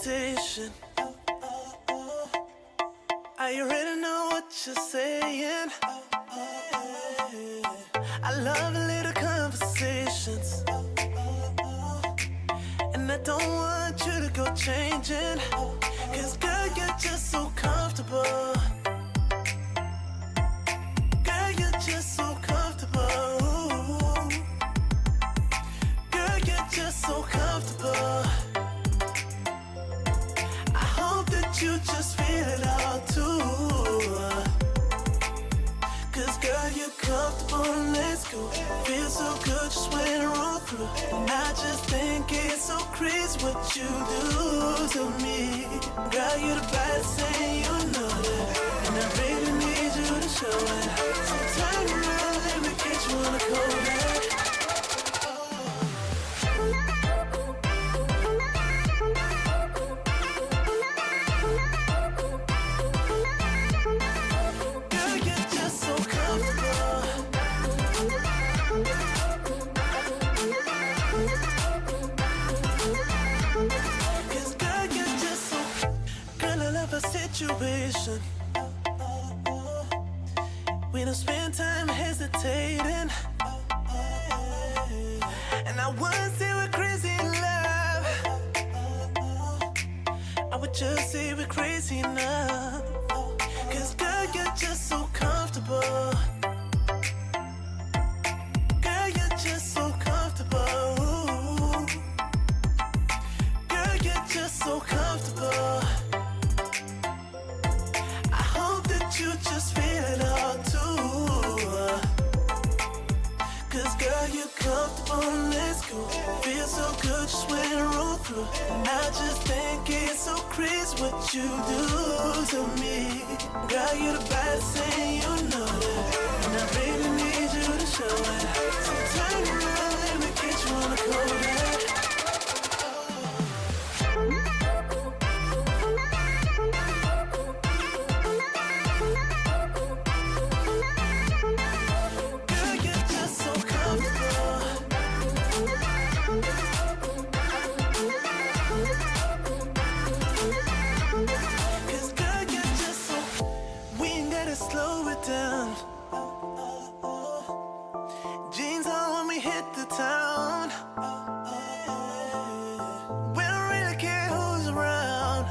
hesitation. I already know what you're saying. I love a little conversations, and I don't want you to go changing, cause girl, you're just so comfortable. Girl, you're just so comfortable. Girl, you're just so comfortable. I hope that you just feel it all too. Cause girl, you're comfortable and let's go. Feel so good just when I roll through. And I just think it's so crazy what you do to me. Girl, you're the baddest thing, you know that. And I really need you to show it. So turn around, let me get you on the cold. Situation. We don't spend time hesitating, and I wouldn't say we're crazy in love. I would just say we're crazy enough. Cause girl, you're just so comfortable. Girl, you're just so comfortable. Girl, you're just so comfortable. You just feel it all too. Cause girl, you're comfortable and let's go. Feel so good just when I roll through. And I just think it's so crazy what you do to me. Girl, you're the baddest thing, you know that. And I really need you to show it. So turn around, let me get you on the cold. Slow it down. Jeans on when we hit the town. We don't really care who's around.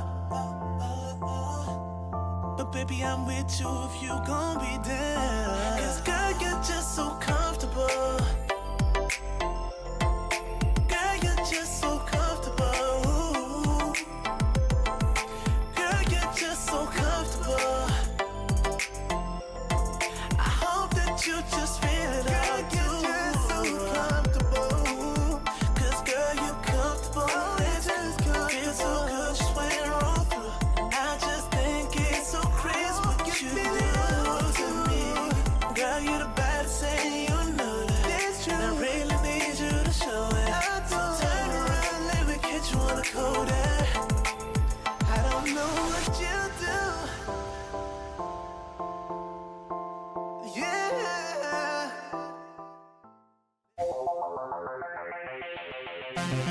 But baby, I'm with you if you gon' be down. Cause girl, you're just so comfortable. Girl, you're just so comfortable. Girl, you're just so comfortable. You just feel it all too. So comfortable. Cause girl, you're comfortable. It just feel so good just when I roll through. I just think it's so crazy what you do to me. Girl, you're the baddest thing, you know that. It's true. And I really need you to show it. So turn around, let me catch you on the cold air. I don't know what you do.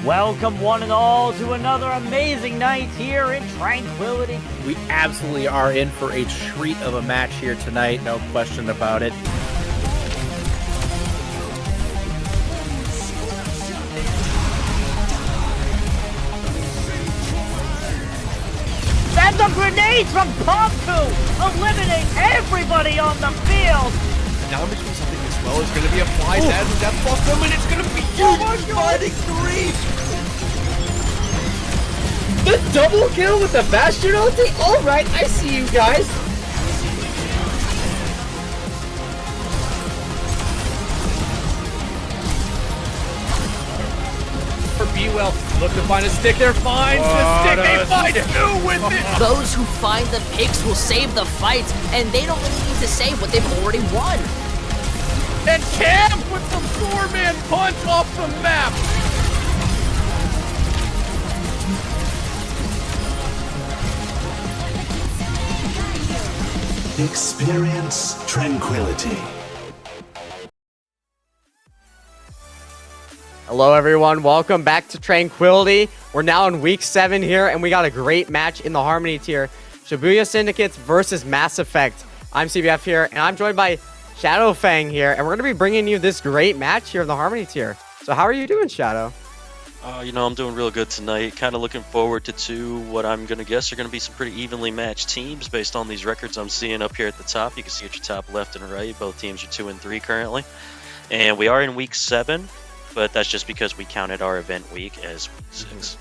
Welcome one and all to another amazing night here in Tranquility. We absolutely are in for a treat of a match here tonight, no question about it. And the grenades from Pompu eliminate everybody on the field. Now I'm between something as well. It's going to be a fly dead with Death Plus them, and it's going to be huge. Fighting three. The double kill with the Bastion ulti? Alright, I see you guys. For B-Well, look to find a stick there, finds the stick, they find two with it! Those who find the picks will save the fight, and they don't really need to save what they've already won. And Cam with the four-man punch off the map! Experience tranquility. Hello everyone, welcome back to Tranquility. We're now in week 7 here, and we got a great match in the Harmony tier. Shibuya Syndicates versus Mass Effect. I'm CBF here, and I'm joined by Shadow Fang here, and we're going to be bringing you this great match here in the Harmony tier. So how are you doing, Shadow? You know, I'm doing real good tonight. Kind of looking forward to what I'm going to guess are going to be some pretty evenly matched teams based on these records I'm seeing up here at the top. You can see at your top left and right, both teams are 2 and 3 currently. And we are in week 7, but that's just because we counted our event week as week 6.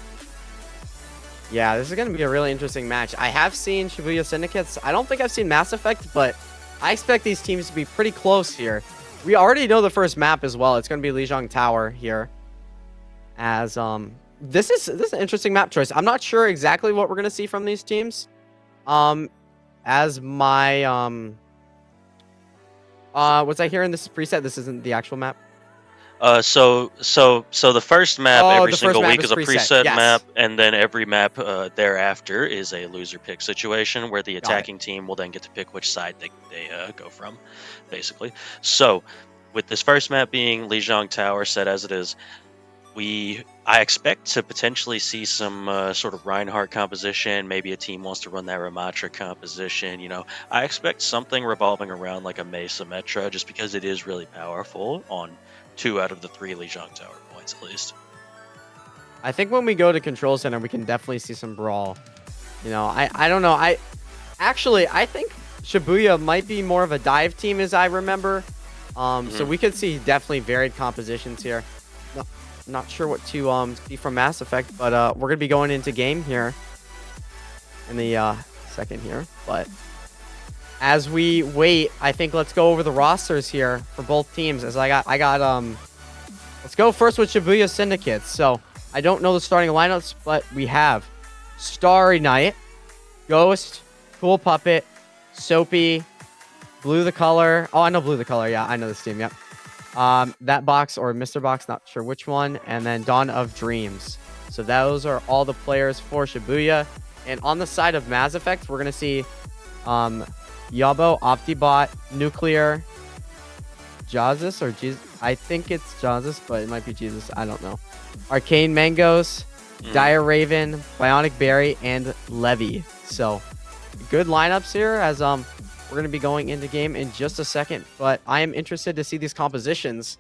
Yeah, this is going to be a really interesting match. I have seen Shibuya Syndicates. I don't think I've seen Mass Effect, but I expect these teams to be pretty close here. We already know the first map as well. It's going to be Lijiang Tower here. As this is an interesting map choice. I'm not sure exactly what we're going to see from these teams. As my was I hearing this is preset? This isn't the actual map. So the first map every single week is a preset yes. map, and then every map thereafter is a loser pick situation where the attacking team will then get to pick which side they go from, basically. So with this first map being Lijiang Tower set as it is, I expect to potentially see some sort of Reinhardt composition. Maybe a team wants to run that Ramatra composition. You know, I expect something revolving around like a Mesa Metra, just because it is really powerful on 2 out of the 3 Lijiang Tower points at least. I think when we go to Control Center, we can definitely see some brawl. You know, I don't know. I think Shibuya might be more of a dive team as I remember. So we could see definitely varied compositions here. Not sure what to see from Mass Effect, but we're gonna be going into game here in the second here. But as we wait, I think let's go over the rosters here for both teams. As I got let's go first with Shibuya Syndicates. So I don't know the starting lineups, but we have Starry Knight, Ghost, Cool Puppet, Soapy, Blue the Color. Oh, I know Blue the Color. Yeah, I know this team. Yep. That box or Mr. Box, not sure which one, and then Dawn of Dreams. So those are all the players for Shibuya. And on the side of Mass Effect, we're gonna see Yabo, Optibot, Nuclear, Jesus or Jesus. I think it's Jesus, but it might be Jesus. I don't know. Arcane Mangos, Dire Raven, Bionic Berry, and Levy. So good lineups here as we're going to be going into game in just a second, but I am interested to see these compositions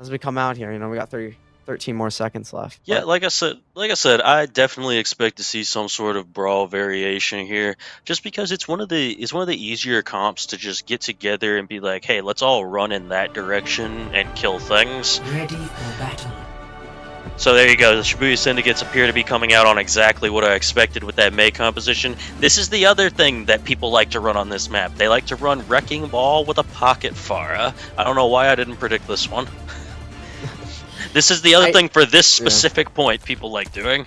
as we come out here. You know, we got 13 more seconds left. Yeah, like I said, I definitely expect to see some sort of brawl variation here, just because it's one of the easier comps to just get together and be like, hey, let's all run in that direction and kill things. Ready for battle. So there you go. The Shibuya Syndicates appear to be coming out on exactly what I expected with that May composition. This is the other thing that people like to run on this map. They like to run Wrecking Ball with a Pocket Pharah. I don't know why I didn't predict this one. This is the other thing for this specific point people like doing.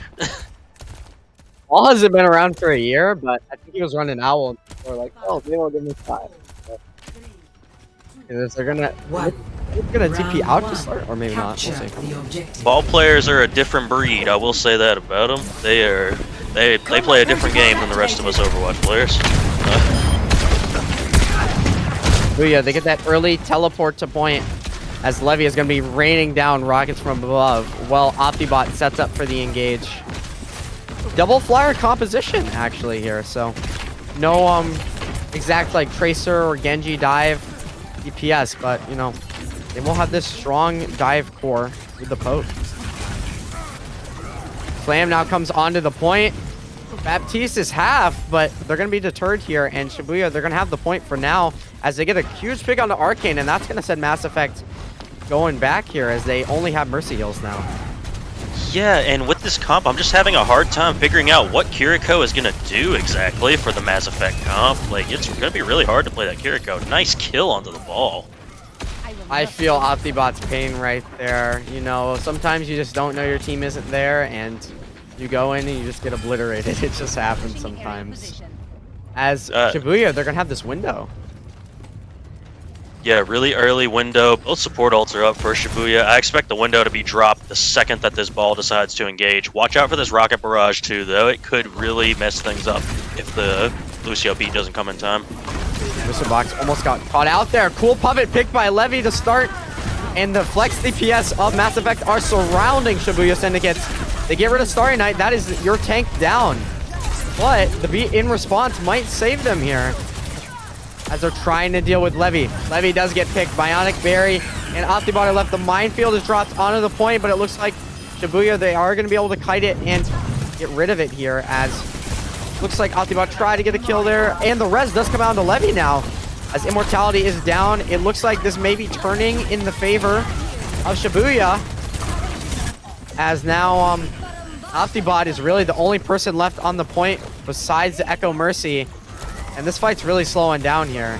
Ball hasn't been around for a year, but I think he was running Owl. Or like, oh, they won't give me 5. They're gonna TP out to start, or maybe not. We'll see. Ball players are a different breed. I will say that about them. They play a different game than the rest of us Overwatch players. But yeah, they get that early teleport to point as Levy is going to be raining down rockets from above while Optibot sets up for the engage. Double flyer composition actually here, so no exact like Tracer or Genji dive DPS, but you know, they will have this strong dive core with the poke. Slam now comes onto the point. Baptiste is half, but they're going to be deterred here, and Shibuya, they're going to have the point for now as they get a huge pick onto Arcane, and that's going to send Mass Effect going back here as they only have Mercy Heals now. Yeah, and with this comp, I'm just having a hard time figuring out what Kiriko is going to do exactly for the Mass Effect comp. Like, it's going to be really hard to play that Kiriko. Nice kill onto the ball. I feel Optibot's pain right there. You know, sometimes you just don't know your team isn't there, and you go in and you just get obliterated. It just happens sometimes. As Shibuya, they're going to have this window. Yeah, really early window. Both support ults are up for Shibuya. I expect the window to be dropped the second that this ball decides to engage. Watch out for this rocket barrage too, though. It could really mess things up if the Lucio beat doesn't come in time. Mr. Box almost got caught out there. Cool puppet picked by Levy to start. And the flex DPS of Mass Effect are surrounding Shibuya Syndicates. They get rid of Starry Night. That is your tank down. But the beat in response might save them here as they're trying to deal with Levy. Levy does get picked. Bionic Berry and Optibot are left. The minefield is dropped onto the point, but it looks like Shibuya, they are going to be able to kite it and get rid of it here, as looks like Optibot tried to get a kill there. And the res does come out to Levy now as Immortality is down. It looks like this may be turning in the favor of Shibuya, as now Optibot is really the only person left on the point besides the Echo Mercy. And this fight's really slowing down here.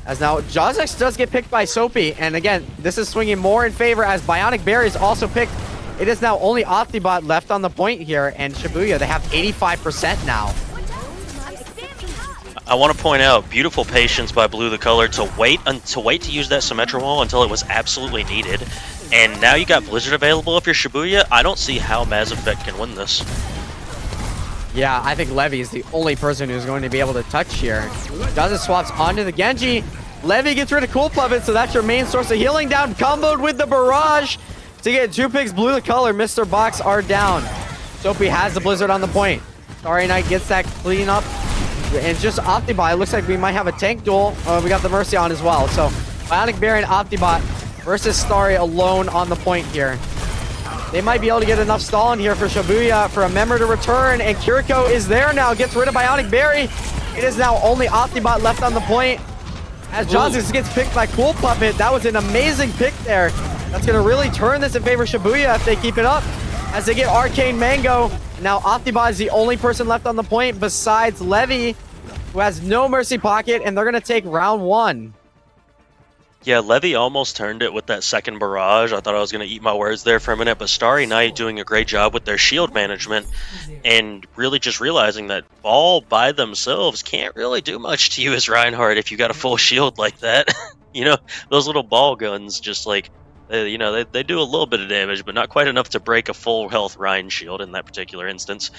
As now Jazix does get picked by Soapy. And again, this is swinging more in favor as Bionic Berry is also picked. It is now only Optibot left on the point here. And Shibuya, they have 85% now. I want to point out beautiful patience by Blue the Color to wait to use that Symmetra wall until it was absolutely needed. And now you got Blizzard available if you're Shibuya. I don't see how Mazz Effect can win this. Yeah, I think Levy is the only person who's going to be able to touch here. Does it swaps onto the Genji. Levy gets rid of Cool Puppet, so that's your main source of healing down. Comboed with the Barrage to get 2 picks. Blue the Color, Mr. Box are down. Soapy has the Blizzard on the point. Starry Night gets that clean up. And just Optibot, it looks like we might have a tank duel. We got the Mercy on as well. So Bionic Berry and Optibot versus Starry alone on the point here. They might be able to get enough stall in here for Shibuya for a member to return, and Kiriko is there now, gets rid of Bionic Berry. It is now only Optibot left on the point as Jazix gets picked by Cool Puppet. That was an amazing pick there. That's going to really turn this in favor of Shibuya if they keep it up, as they get Arcane Mango. Now Optibot is the only person left on the point besides Levy, who has no Mercy Pocket, and they're going to take round 1. Yeah, Levy almost turned it with that second barrage. I thought I was going to eat my words there for a minute, but Starry Night doing a great job with their shield management and really just realizing that Ball by themselves can't really do much to you as Reinhardt if you got a full shield like that. You know, those little ball guns just like, they do a little bit of damage, but not quite enough to break a full health Rein shield in that particular instance.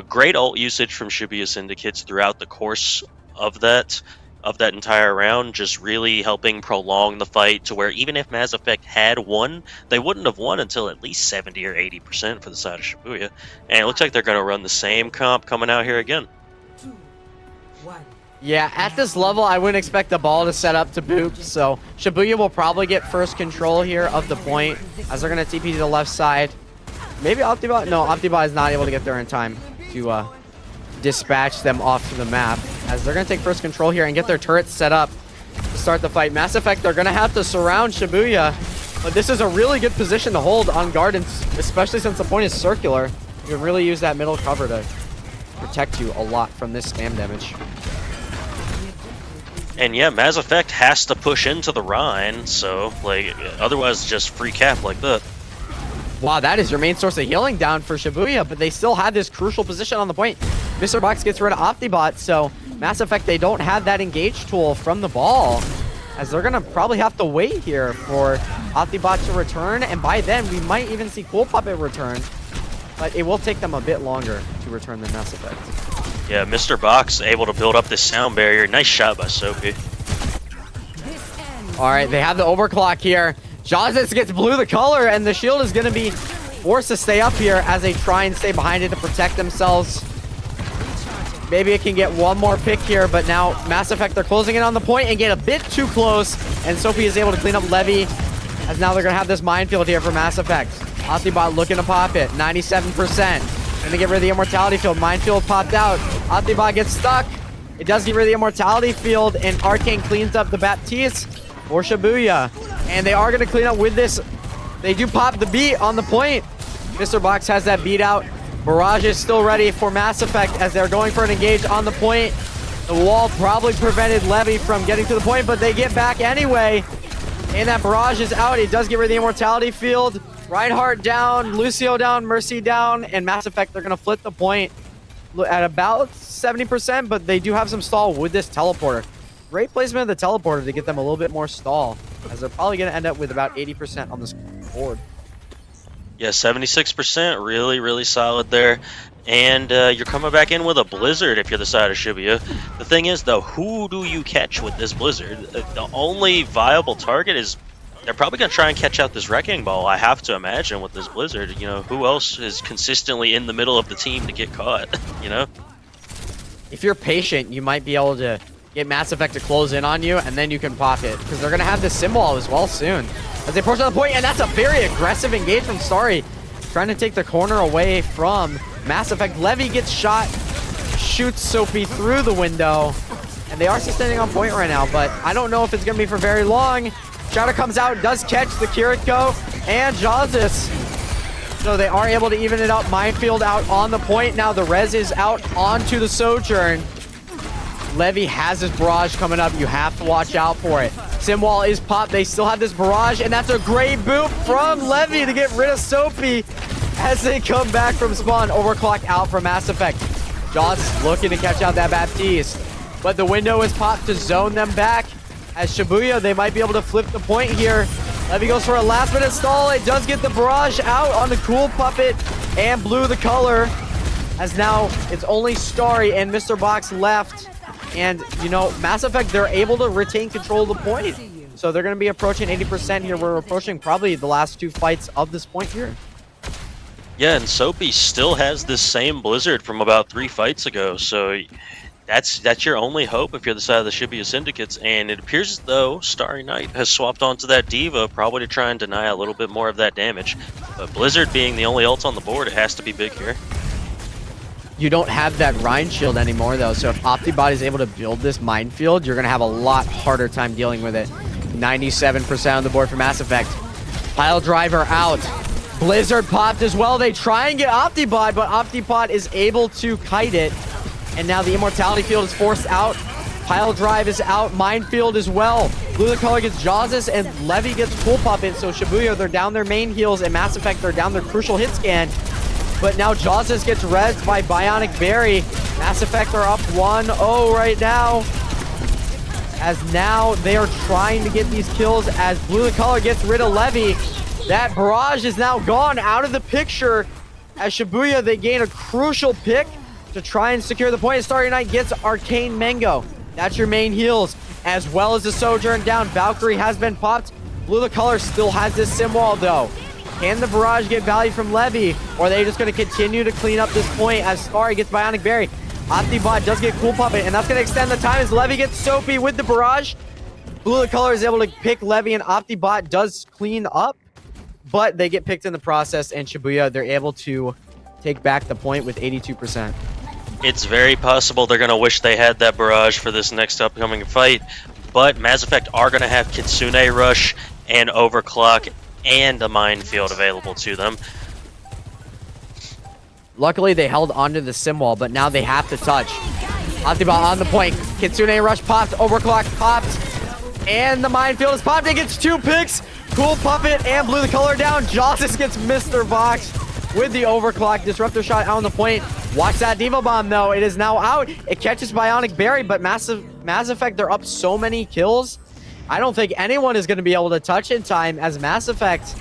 Great ult usage from Shibuya Syndicates throughout the course of that entire round, just really helping prolong the fight to where even if Mazz Effect had won, they wouldn't have won until at least 70 or 80% for the side of Shibuya. And it looks like they're going to run the same comp coming out here again. Yeah, at this level, I wouldn't expect the ball to set up to boop, so Shibuya will probably get first control here of the point as they're going to TP to the left side. Maybe Optibot? No, Optibot is not able to get there in time to dispatch them off to the map, as they're going to take first control here and get their turrets set up to start the fight. Mass Effect, they're going to have to surround Shibuya, but this is a really good position to hold on guard, especially since the point is circular. You can really use that middle cover to protect you a lot from this spam damage. And yeah, Mazz Effect has to push into the Rhine, so like otherwise just free cap like that. Wow, that is your main source of healing down for Shibuya, but they still have this crucial position on the point. Mr. Box gets rid of Optibot, so Mass Effect, they don't have that engage tool from the ball, as they're going to probably have to wait here for Optibot to return, and by then we might even see Cool Puppet return, but it will take them a bit longer to return than Mass Effect. Yeah, Mr. Box able to build up this sound barrier. Nice shot by Soapy. All right, they have the overclock here. Jazix gets Blue the Color, and the shield is going to be forced to stay up here as they try and stay behind it to protect themselves. Maybe it can get one more pick here, but now Mass Effect, they're closing in on the point and get a bit too close, and Soapy is able to clean up Levy, as now they're going to have this minefield here for Mass Effect. Optibot looking to pop it, 97%. Gonna get rid of the Immortality field. Minefield popped out. Optibot gets stuck. It does get rid of the Immortality field, and Arcane cleans up the Baptiste for Shibuya. And they are gonna clean up with this. They do pop the beat on the point. Mr. Box has that beat out. Barrage is still ready for Mass Effect as they're going for an engage on the point. The wall probably prevented Levy from getting to the point, but they get back anyway. And that Barrage is out. It does get rid of the Immortality field. Reinhardt down, Lucio down, Mercy down, and Mass Effect, they're going to flip the point at about 70%, but they do have some stall with this teleporter. Great placement of the teleporter to get them a little bit more stall, as they're probably going to end up with about 80% on this board. Yeah, 76%, really, really solid there. And you're coming back in with a Blizzard if you're the side of Shibuya. The thing is, though, who do you catch with this Blizzard? The only viable target is they're probably going to try and catch out this Wrecking Ball, I have to imagine, with this Blizzard. You know, who else is consistently in the middle of the team to get caught, you know? If you're patient, you might be able to get Mass Effect to close in on you, and then you can pop it. Because they're going to have this Symbol as well soon. As they approach on the point, and that's a very aggressive engage from Starry. Trying to take the corner away from Mass Effect. Levy gets shot, shoots Sophie through the window. And they are standing on point right now, but I don't know if it's going to be for very long. Shadow comes out, does catch the Kiriko and Jazzus. So they are able to even it up. Minefield out on the point. Now the res is out onto the Sojourn. Levy has his barrage coming up. You have to watch out for it. Simwall is popped. They still have this barrage, and that's a great boot from Levy to get rid of Sophie as they come back from spawn. Overclock out for Mass Effect. Jaws looking to catch out that Baptiste, but the window is popped to zone them back. As Shibuya, they might be able to flip the point here. Levy goes for a last-minute stall. It does get the barrage out on the Cool Puppet and Blue the color. As now it's only Starry and Mr. Box left. And, you know, Mass Effect, they're able to retain control of the point. So they're going to be approaching 80% here. We're approaching probably the last 2 fights of this point here. Yeah, and Soapy still has this same Blizzard from about 3 fights ago. So that's your only hope if you're the side of the Shibuya Syndicates. And it appears as though Starry Night has swapped onto that Diva, probably to try and deny a little bit more of that damage. But Blizzard being the only ult on the board, it has to be big here. You don't have that Rhine shield anymore, though, so if Optibot is able to build this minefield, you're going to have a lot harder time dealing with it. 97% on the board for Mass Effect. Pile Driver out. Blizzard popped as well. They try and get Optibot, but Optibot is able to kite it. And now the Immortality Field is forced out. Pile Drive is out. Minefield as well. Blue the color gets Jazzus, and Levy gets Cool Puppet. So Shibuya, they're down their main heals, and Mass Effect, they're down their crucial hit scan. But now Jazzus gets rezzed by Bionic Berry. Mass Effect are up 1-0 right now. As now they are trying to get these kills as Blue the color gets rid of Levy. That barrage is now gone out of the picture. As Shibuya, they gain a crucial pick to try and secure the point. Starry Night gets Arcane Mango. That's your main heals. As well as the Sojourn down. Valkyrie has been popped. Blue the color still has this sim wall though. Can the barrage get value from Levy? Or are they just going to continue to clean up this point as Starry gets Bionic Berry? Optibot does get Cool Puppet, and that's going to extend the time as Levy gets Soapy with the barrage. Blue the color is able to pick Levy, and Optibot does clean up. But they get picked in the process, and Shibuya, they're able to take back the point with 82%. It's very possible they're going to wish they had that barrage for this next upcoming fight. But Mass Effect are going to have Kitsune Rush and Overclock and a minefield available to them. Luckily, they held onto the sim wall, but now they have to touch. Optibot on the point. Kitsune Rush popped. Overclock popped. And the minefield is popped. It gets 2 picks. Cool Puppet and Blue the color down. Jazzus gets Mr. Box with the Overclock. Disruptor shot out on the point. Watch that Diva Bomb, though. It is now out. It catches Bionic Berry, but Mass Effect, they're up so many kills. I don't think anyone is going to be able to touch in time as Mass Effect.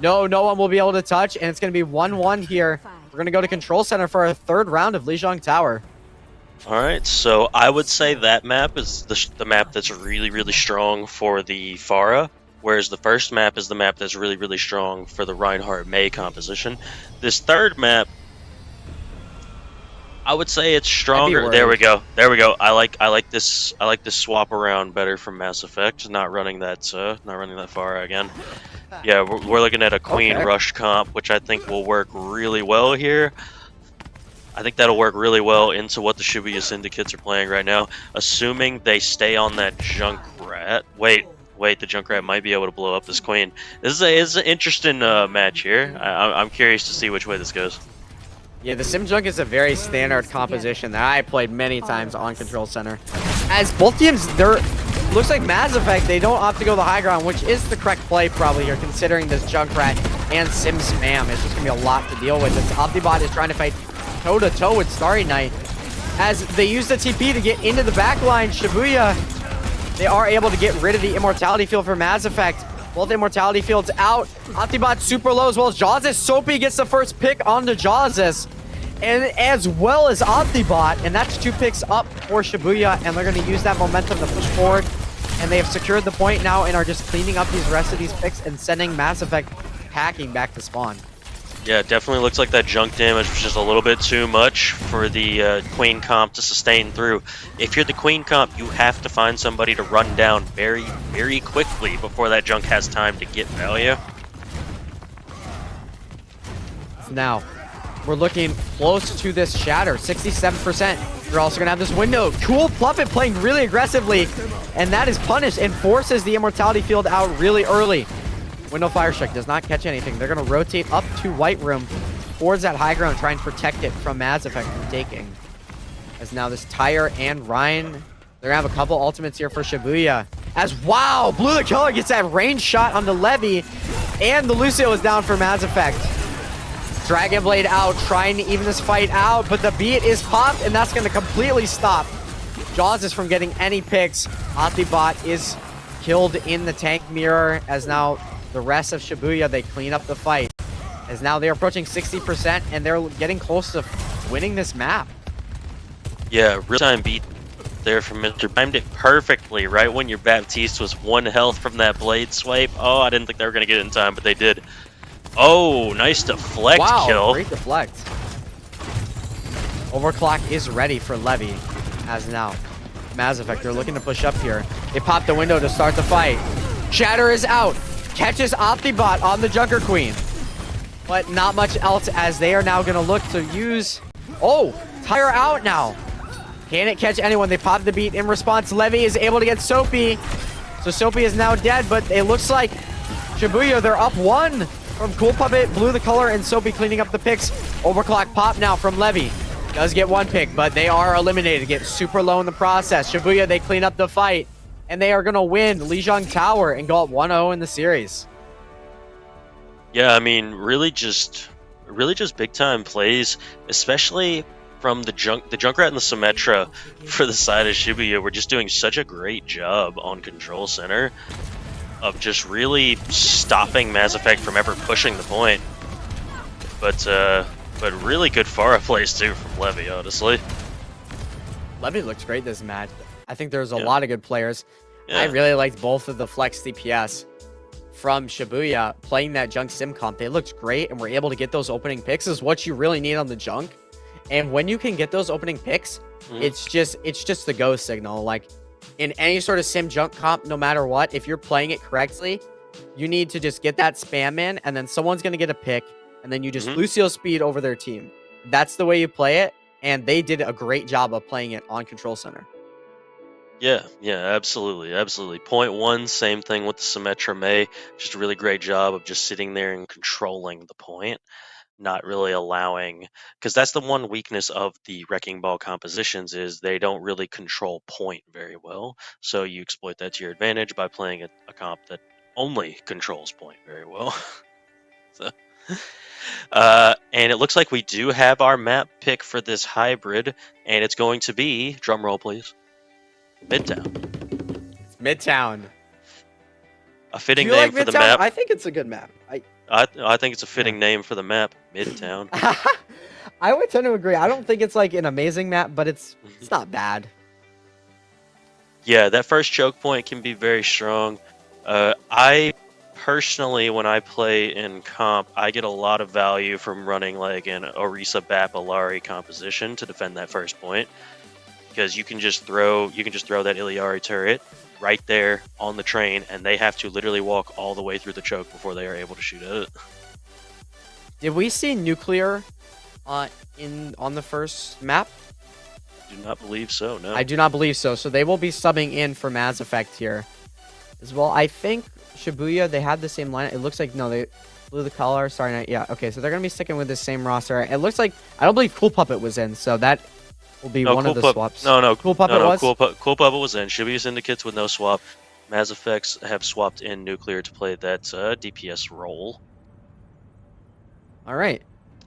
No one will be able to touch, and it's going to be 1-1 here. We're going to go to Control Center for a 3rd round of Lijiang Tower. All right, so I would say that map is the map that's really, really strong for the Pharah, whereas the first map is the map that's really, really strong for the Reinhardt May composition. This 3rd map, I would say it's stronger. There we go. I like this swap around better from Mass Effect. Not running that Pharah again. Yeah, we're looking at a Queen Rush comp, which I think will work really well here. I think that'll work really well into what the Shibuya Syndicates are playing right now, assuming they stay on that Junkrat. Wait, the Junkrat might be able to blow up this Queen. This is an interesting match here. I'm curious to see which way this goes. Yeah, the Sim Junk is a very standard composition that I played many times on Control Center. As both teams, looks like Mass Effect, they don't opt to go the high ground, which is the correct play probably here, considering this Junkrat and Sim Spam. It's just going to be a lot to deal with. This Optibot is trying to fight toe-to-toe with Starry Night. As they use the TP to get into the back line, Shibuya, they are able to get rid of the Immortality Field for Mass Effect. Both Immortality Fields out. Optibot super low as well as Jazzus. Soapy gets the first pick onto Jazzus. And as well as Optibot. And that's 2 picks up for Shibuya. And they're going to use that momentum to push forward. and they have secured the point now and are just cleaning up these rest of these picks and sending Mass Effect packing back to spawn. Yeah, it definitely looks like that junk damage was just a little bit too much for the Queen comp to sustain through. If you're the Queen comp, you have to find somebody to run down very, very quickly before that junk has time to get value. Now, we're looking close to this shatter, 67%. You're also going to have this window. Cool Puppet playing really aggressively, and that is punished and forces the Immortality Field out really early. Window Fire Strike does not catch anything. They're going to rotate up to White Room towards that high ground, try and protect it from Mazz Effect from taking. As now this Tyre and Ryan, they're going to have a couple ultimates here for Shibuya. As, wow, Blue the Killer gets that range shot on the Levy, and the Lucio is down for Mazz Effect. Dragon Blade out, trying to even this fight out, but the beat is popped, and that's going to completely stop Jaws is from getting any picks. Optibot is killed in the tank mirror, as now the rest of Shibuya, they clean up the fight. As now they're approaching 60%, and they're getting close to winning this map. Yeah, real-time beat there from Mr. Timed it perfectly right when your Baptiste was 1 health from that blade swipe. Oh, I didn't think they were going to get it in time, but they did. Oh, nice deflect kill. Wow, great deflect. Overclock is ready for Levy, as now Mass Effect, they're looking to push up here. They pop the window to start the fight. Shatter is out. Catches Optibot on the Junker Queen. But not much else, as they are now going to look to use... Oh, Tyre out now. Can it catch anyone? They pop the beat in response. Levy is able to get Soapy. So Soapy is now dead, but it looks like Shibuya, they're up 1 from Cool Puppet, Blue the Color, and Soapy cleaning up the picks. Overclock pop now from Levy. Does get 1 pick, but they are eliminated. Get super low in the process. Shibuya, they clean up the fight, and they are going to win Lijiang Tower and go up 1-0 in the series. Yeah, I mean, really just big time plays, especially from the Junkrat and the Symmetra for the side of Shibuya. We're just doing such a great job on Control Center of just really stopping Mass Effect from ever pushing the point. But really good Pharah plays too from Levy, honestly. Levy looks great this match. I think there's a lot of good players. Yeah. I really liked both of the flex DPS from Shibuya playing that Junk Sim comp. They looked great and were able to get those opening picks is what you really need on the Junk. And when you can get those opening picks, it's just the go signal. Like in any sort of Sim Junk comp, no matter what, if you're playing it correctly, you need to just get that spam in, and then someone's going to get a pick, and then you just Lucio speed over their team. That's the way you play it, and they did a great job of playing it on Control Center. Yeah, absolutely. Point 1, same thing with the Symmetra May. Just a really great job of just sitting there and controlling the point, not really allowing, because that's the one weakness of the Wrecking Ball compositions is they don't really control point very well. So you exploit that to your advantage by playing a comp that only controls point very well. So, and it looks like we do have our map pick for this hybrid, and it's going to be, drum roll please, Midtown. It's Midtown. A fitting Do you name like for Midtown? the map. I think it's a good map. I think it's a fitting name for the map, Midtown. I would tend to agree. I don't think it's like an amazing map, but it's not bad. Yeah, that first choke point can be very strong. I personally, when I play in comp, I get a lot of value from running like an Orisa Bap Ilari composition to defend that first point, because you can just throw that Iliari turret right there on the train, and they have to literally walk all the way through the choke before they are able to shoot at it. Did we see nuclear on the first map? I do not believe so, no. I do not believe so. So they will be subbing in for Mass Effect here as well. I think Shibuya, they had the same lineup. It looks like, no, they blew the color. Sorry, yeah. Okay, so they're going to be sticking with the same roster. It looks like, I don't believe Cool Puppet was in, so that will be one of the swaps. No, Cool Puppet was? Cool Puppet was in. Shibuya Syndicates with no swap. Mass Effects have swapped in Nuclear to play that DPS role. All right.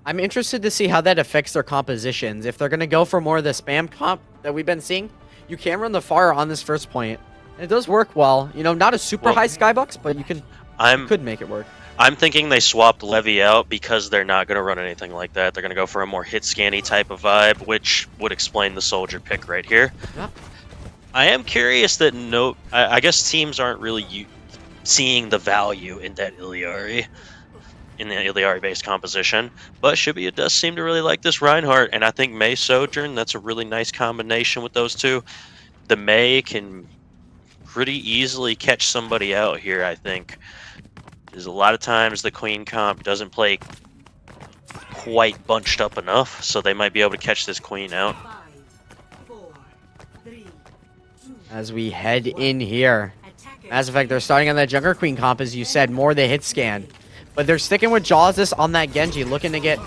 I'm interested to see how that affects their compositions. If they're going to go for more of the spam comp that we've been seeing, you can run the fire on this first point. And it does work well. You know, not a super high skybox, but you could make it work. I'm thinking they swapped Levy out because they're not going to run anything like that. They're going to go for a more hit scanny type of vibe, which would explain the soldier pick right here. Yeah. I am curious that I guess teams aren't really seeing the value in that Iliari, in the Iliari-based composition, but Shibuya does seem to really like this Reinhardt, and I think Mei Sojourn, that's a really nice combination with those two. The Mei can pretty easily catch somebody out here, I think. There's a lot of times the Queen comp doesn't play quite bunched up enough, so they might be able to catch this Queen out. As we head in here, Mass Effect, they're starting on that Junker Queen comp, as you said, more the hit scan. But they're sticking with Jawsis on that Genji, looking to get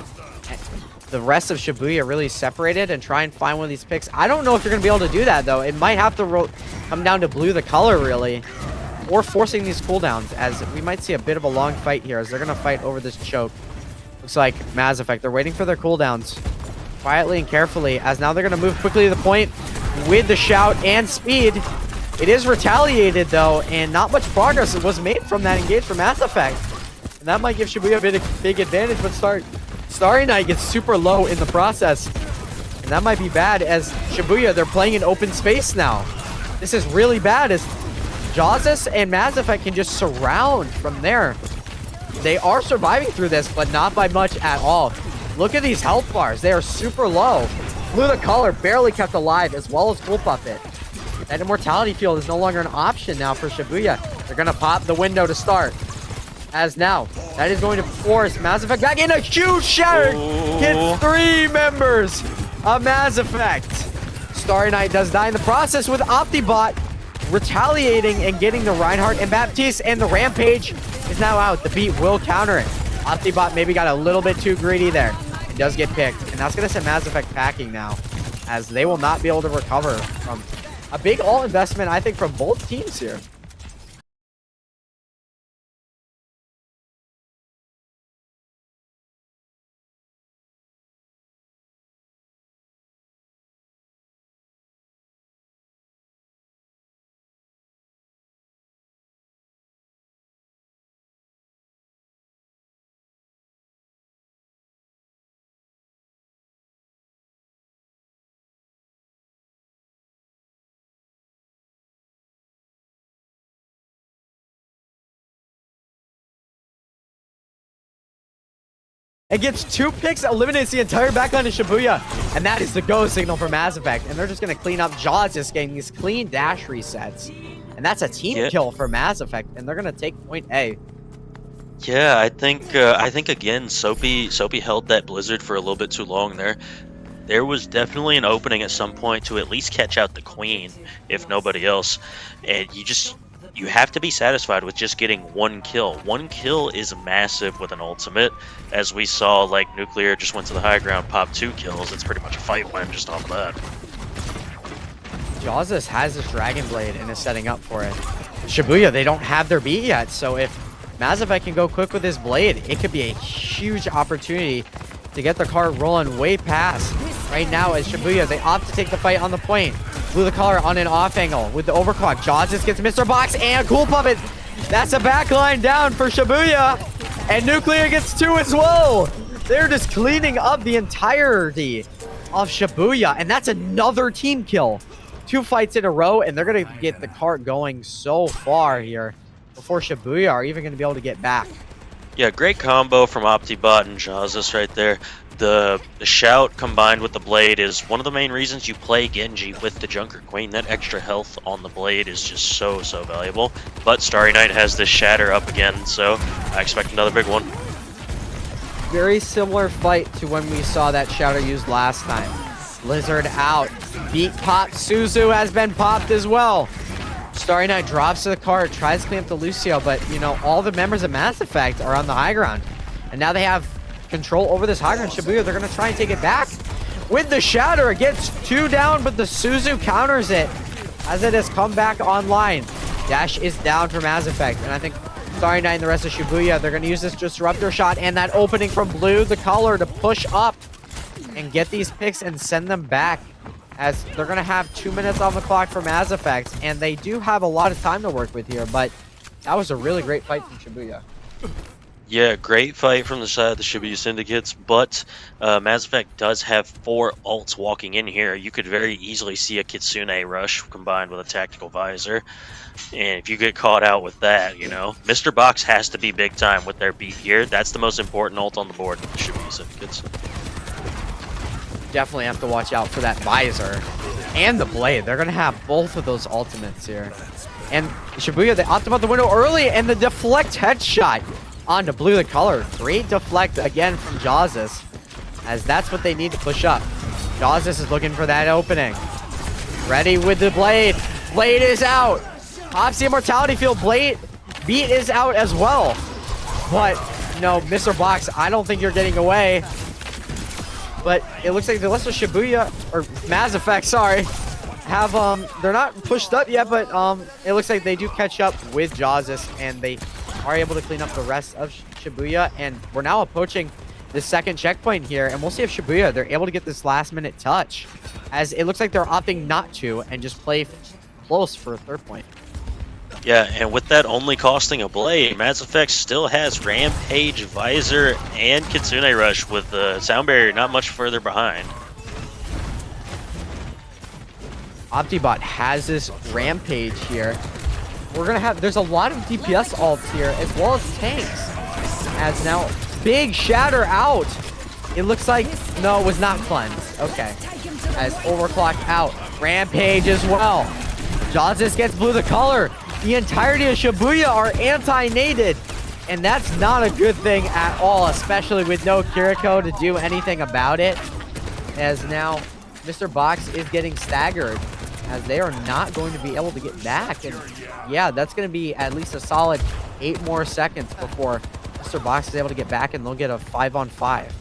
the rest of Shibuya really separated and try and find one of these picks. I don't know if you're going to be able to do that, though. It might have to come down to blue the color, really, or forcing these cooldowns, as we might see a bit of a long fight here, as they're going to fight over this choke. Looks like Mass Effect, they're waiting for their cooldowns quietly and carefully, as now they're going to move quickly to the point with the shout and speed. It is retaliated, though, and not much progress was made from that engage for Mass Effect. And that might give Shibuya a big advantage, but Starry Night gets super low in the process. And that might be bad, as Shibuya, they're playing in open space now. This is really bad, as Jawsis and Mass Effect can just surround from there. They are surviving through this, but not by much at all. Look at these health bars. They are super low. Blue the Color barely kept alive, as well as Cool Puppet. That Immortality Field is no longer an option now for Shibuya. They're going to pop the window to start. As now, that is going to force Mass Effect back in a huge shatter. Hits 3 members of Mass Effect. Starry Night does die in the process, with Optibot retaliating and getting the Reinhardt and Baptiste, and the Rampage is now out. The beat will counter it. Optibot maybe got a little bit too greedy there. It does get picked, and that's going to send Mass Effect packing now, as they will not be able to recover from a big all investment, I think, from both teams here. It gets 2 picks, eliminates the entire backline of Shibuya, and that is the go signal for Mass Effect. And they're just going to clean up Jaws, just getting these clean dash resets. And that's a team kill for Mass Effect, and they're going to take point A. Yeah, I think again, Soapy held that Blizzard for a little bit too long there. There was definitely an opening at some point to at least catch out the Queen, if nobody else. And you have to be satisfied with just getting 1 kill. 1 kill is massive with an ultimate. As we saw, like, Nuclear just went to the high ground, popped 2 kills. It's pretty much a fight win just off of that. Jawsis has this Dragon Blade and is setting up for it. Shibuya, they don't have their beat yet, so if Mass Effect can go quick with his blade, it could be a huge opportunity to get the car rolling way past. Right now, as Shibuya, they opt to take the fight on the point. Blue the Collar on an off angle with the overclock. Jawsis gets Mr. Box and Cool Puppet. That's a backline down for Shibuya. And Nuclear gets 2 as well. They're just cleaning up the entirety of Shibuya. And that's another team kill. 2 fights in a row, and they're going to get the cart going so far here before Shibuya are even going to be able to get back. Yeah, great combo from Optibot and Jawsis right there. The shout combined with the blade is one of the main reasons you play Genji with the Junker Queen. That extra health on the blade is just so valuable. But Starry Night has this shatter up again, so I expect another big one. Very similar fight to when we saw that shatter used last time. Blizzard out. Beat pop. Suzu has been popped as well. Starry Night drops to the cart, tries to clean up the Lucio, but, you know, all the members of Mass Effect are on the high ground. And now they have control over this high ground. Shibuya, they're going to try and take it back. With the shatter, it gets 2 down, but the Suzu counters it as it has come back online. Dash is down for Mass Effect, and I think Starry Night and the rest of Shibuya, they're going to use this disruptor shot and that opening from Blue the Color to push up and get these picks and send them back, as they're going to have 2 minutes on the clock for Mass Effect, and they do have a lot of time to work with here, but that was a really great fight from Shibuya. Yeah, great fight from the side of the Shibuya Syndicates, but Mass Effect does have 4 ults walking in here. You could very easily see a Kitsune rush combined with a tactical visor. And if you get caught out with that, you know, Mr. Box has to be big time with their beat here. That's the most important ult on the board with the Shibuya Syndicates. Definitely have to watch out for that visor and the blade. They're going to have both of those ultimates here. And Shibuya, they opted out the window early, and the deflect headshot onto Blue the Color. Great deflect again from Jawzus, as that's what they need to push up. Jawzus is looking for that opening. Ready with the blade. Blade is out. Pops the Immortality Field. Blade beat is out as well. But, no, Mr. Box, I don't think you're getting away. But it looks like the rest of Shibuya, or Mass Effect, sorry, have, they're not pushed up yet, but it looks like they do catch up with Jawzus, and they are able to clean up the rest of Shibuya, and we're now approaching the second checkpoint here, and we'll see if Shibuya, they're able to get this last-minute touch, as it looks like they're opting not to and just play close for a third point. Yeah, and with that only costing a blade, Mass Effect still has Rampage, Visor, and Kitsune Rush with the sound barrier not much further behind. Optibot has this Rampage here. We're gonna have, there's a lot of DPS ults here, as well as tanks. As now, big shatter out. It looks like, no, it was not cleansed. Okay. As overclock out. Rampage as well. Jawzus gets Blue the Color. The entirety of Shibuya are anti-nated. And that's not a good thing at all, especially with no Kiriko to do anything about it. As now, Mr. Box is getting staggered, as they are not going to be able to get back. And yeah, that's going to be at least a solid 8 more seconds before Mr. Box is able to get back, and they'll get a 5-on-5.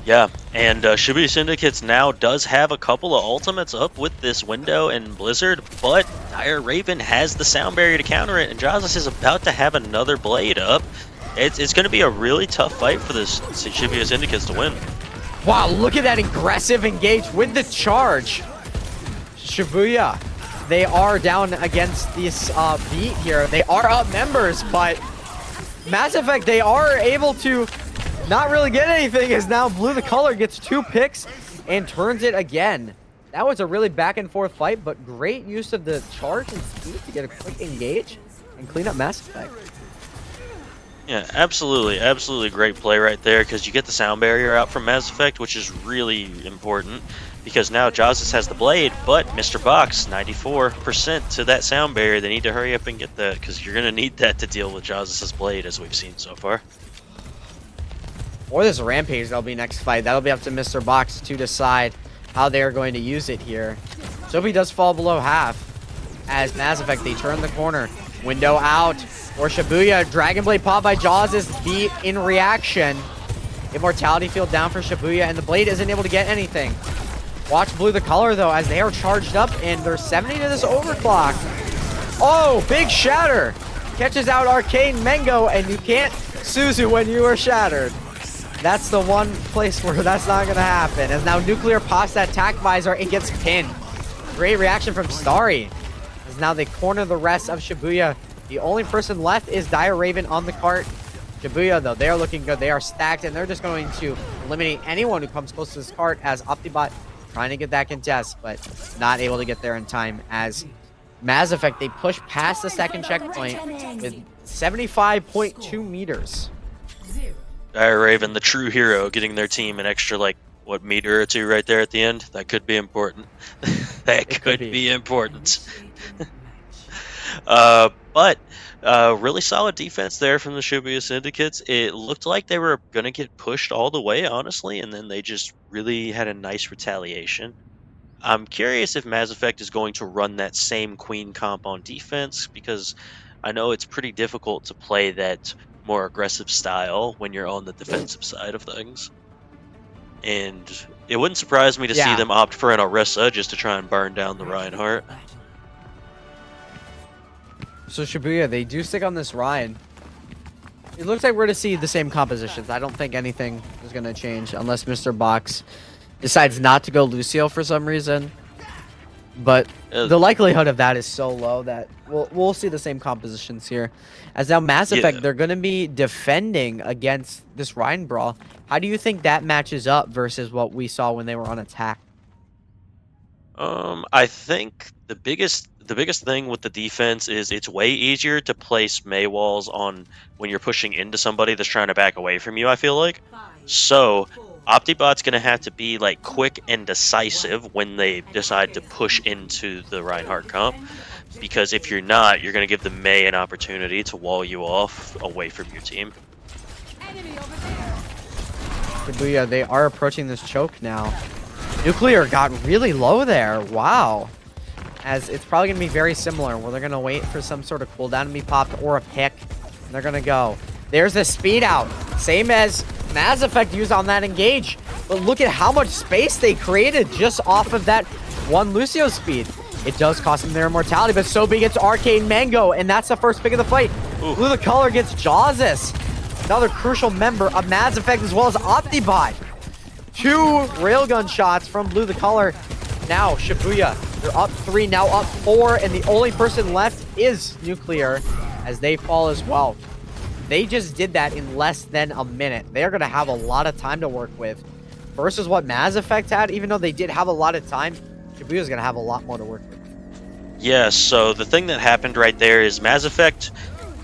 Yeah, and Shibuya Syndicates now does have a couple of ultimates up with this window and Blizzard, but Dire Raven has the sound barrier to counter it, and Jawzus is about to have another blade up. It's going to be a really tough fight for this Shibuya Syndicates to win. Wow, look at that aggressive engage with the charge. Shibuya, they are down against this beat here. They are up members, but Mass Effect, they are able to not really get anything, as now Blue the Color gets 2 picks and turns it again. That was a really back and forth fight, but great use of the charge and speed to get a quick engage and clean up Mass Effect. Yeah, absolutely great play right there, because you get the sound barrier out from Mass Effect, which is really important, because now Jawzus has the blade, but Mr. Box, 94% to that sound barrier. They need to hurry up and get that, because you're going to need that to deal with Jawzus' blade, as we've seen so far. Or this Rampage, that'll be next fight. That'll be up to Mr. Box to decide how they're going to use it here. So if he does fall below half, as Mass Effect, they turn the corner. Window out. Or Shibuya, Dragon Blade pop by Jawzus, beat in reaction. Immortality Field down for Shibuya, and the blade isn't able to get anything. Watch Blue the Color, though, as they are charged up, and they're 70 to this overclock. Oh, big shatter. Catches out Arcane Mango, and you can't Suzu when you are shattered. That's the one place where that's not going to happen. As now Nuclear pops that attack visor and gets pinned. Great reaction from Starry. As now they corner the rest of Shibuya. The only person left is Dire Raven on the cart. Shibuya, though, they're looking good. They are stacked, and they're just going to eliminate anyone who comes close to this cart, as Optibot trying to get that contest, but not able to get there in time. As Mass Effect, they push past the second checkpoint with 75.2 meters. Dire Raven, the true hero, getting their team an extra, like, what, meter or two right there at the end? That could be important. That could be important. But really solid defense there from the Shibuya Syndicates. It looked like they were going to get pushed all the way, honestly, and then they just really had a nice retaliation. I'm curious if Mass Effect is going to run that same Queen comp on defense, because I know it's pretty difficult to play that more aggressive style when you're on the defensive side of things. And it wouldn't surprise me to see them opt for an Orisa just to try and burn down the Reinhardt. So Shibuya, they do stick on this Ryan. It looks like we're going to see the same compositions. I don't think anything is going to change unless Mr. Box decides not to go Lucio for some reason. But the likelihood of that is so low that we'll see the same compositions here. As now Mass Effect, they're going to be defending against this Ryan Brawl. How do you think that matches up versus what we saw when they were on attack? I think the biggest thing with the defense is it's way easier to place May walls on when you're pushing into somebody that's trying to back away from you, I feel like. So Optibot's gonna have to be like quick and decisive when they decide to push into the Reinhardt comp. Because if you're not, you're gonna give the May an opportunity to wall you off away from your team. Shibuya, they are approaching this choke now. Nuclear got really low there. Wow. As it's probably going to be very similar where they're going to wait for some sort of cooldown to be popped or a pick. And they're going to go. There's the speed out. Same as Mass Effect used on that engage. But look at how much space they created just off of that one Lucio speed. It does cost them their immortality, but Sobi gets Arcade Mango, and that's the first pick of the fight. Blue the Color gets Jawsis. Another crucial member of Mass Effect as well as Optibot. 2 railgun shots from Blue the Color. Now Shibuya, they're up 3, now up 4, and the only person left is Nuclear as they fall as well. They just did that in less than a minute. They're going to have a lot of time to work with versus what Mass Effect had. Even though they did have a lot of time, Shibuya's going to have a lot more to work with. Yeah, so the thing that happened right there is Mass Effect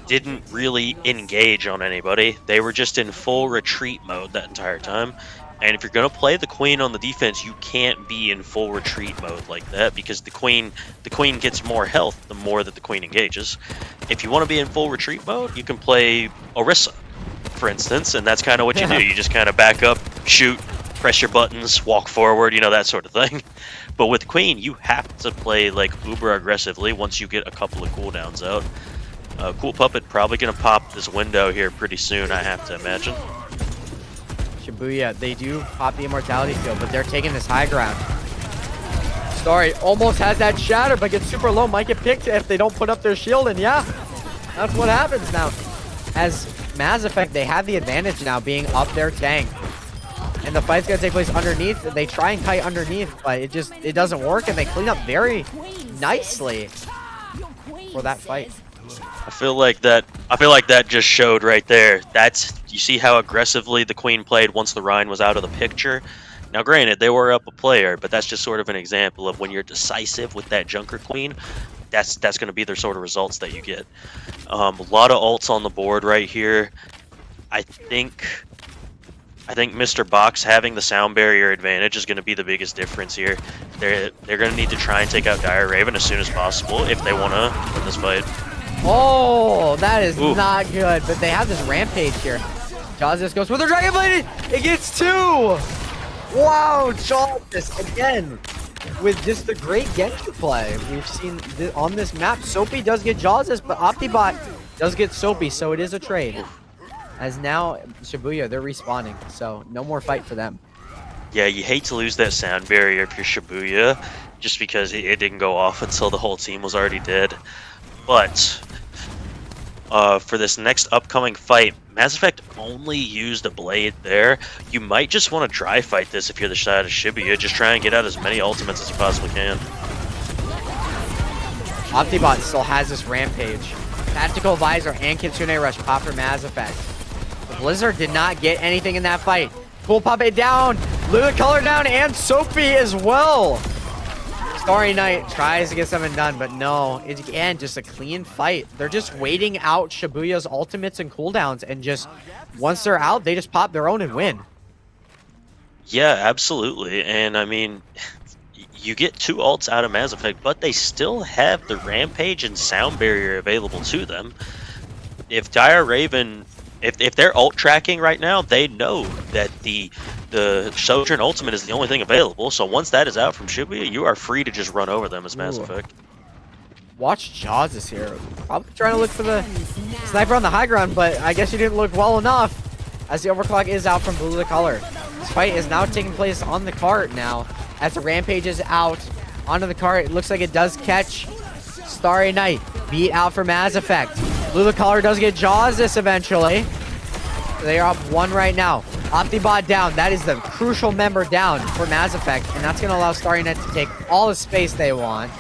didn't really engage on anybody. They were just in full retreat mode that entire time. And if you're going to play the Queen on the defense, you can't be in full retreat mode like that because the Queen gets more health the more that the Queen engages. If you want to be in full retreat mode, you can play Orisa, for instance, and that's kind of what you do. You just kind of back up, shoot, press your buttons, walk forward, you know, that sort of thing. But with Queen, you have to play like uber aggressively once you get a couple of cooldowns out. Cool Puppet probably going to pop this window here pretty soon, I have to imagine. Shibuya, they do pop the immortality field, but they're taking this high ground. Starry almost has that shatter, but gets super low. Might get picked if they don't put up their shield, and yeah, that's what happens now. As Mass Effect, they have the advantage now being up their tank. And the fight's gonna take place underneath. They try and kite underneath, but it doesn't work, and they clean up very nicely for that fight. I feel like that just showed right there. You see how aggressively the Queen played once the Rhine was out of the picture. Now, granted, they were up a player, but that's just sort of an example of when you're decisive with that Junker Queen. That's going to be the sort of results that you get. A lot of ults on the board right here. I think Mr. Box having the sound barrier advantage is going to be the biggest difference here. They're going to need to try and take out Dire Raven as soon as possible if they want to win this fight. Oh, that is not good, but they have this rampage here. Jawsis goes with her Dragon Blade. It gets 2. Wow, Jawsis again with just the great Genji play we've seen on this map. Soapy does get Jawsis, but Optibot does get Soapy, so it is a trade. As now Shibuya, they're respawning, so no more fight for them. Yeah, you hate to lose that sound barrier if you're Shibuya, just because it didn't go off until the whole team was already dead. But for this next upcoming fight, Mass Effect only used a blade there. You might just want to dry fight this if you're the side of Shibuya. Just try and get out as many ultimates as you possibly can. Optibot still has this rampage. Tactical Visor and Kitsune Rush pop for Mass Effect. The Blizzard did not get anything in that fight. Cool Puppet down, Blue the Color down, and Soapy as well. Starry Knight tries to get something done, but no. It's, again, just a clean fight. They're just waiting out Shibuya's ultimates and cooldowns, and just once they're out, they just pop their own and win. Yeah, absolutely. And I mean, you get 2 ults out of Mass Effect, but they still have the Rampage and Sound Barrier available to them. If Dire Raven, if they're ult tracking right now, they know that the Sojourn Ultimate is the only thing available. So once that is out from Shibuya, you are free to just run over them as Mass Effect. Watch Jawsis here. Probably trying to look for the sniper on the high ground, but I guess you didn't look well enough as the overclock is out from Blue the Color. This fight is now taking place on the cart now as the Rampage is out onto the cart. It looks like it does catch Starry Knight. Beat out for Mass Effect. Blue the Color does get Jawsis eventually. They are up 1 right now. Optibot down. That is the crucial member down for Mass Effect, and that's going to allow Starry Night to take all the space they want.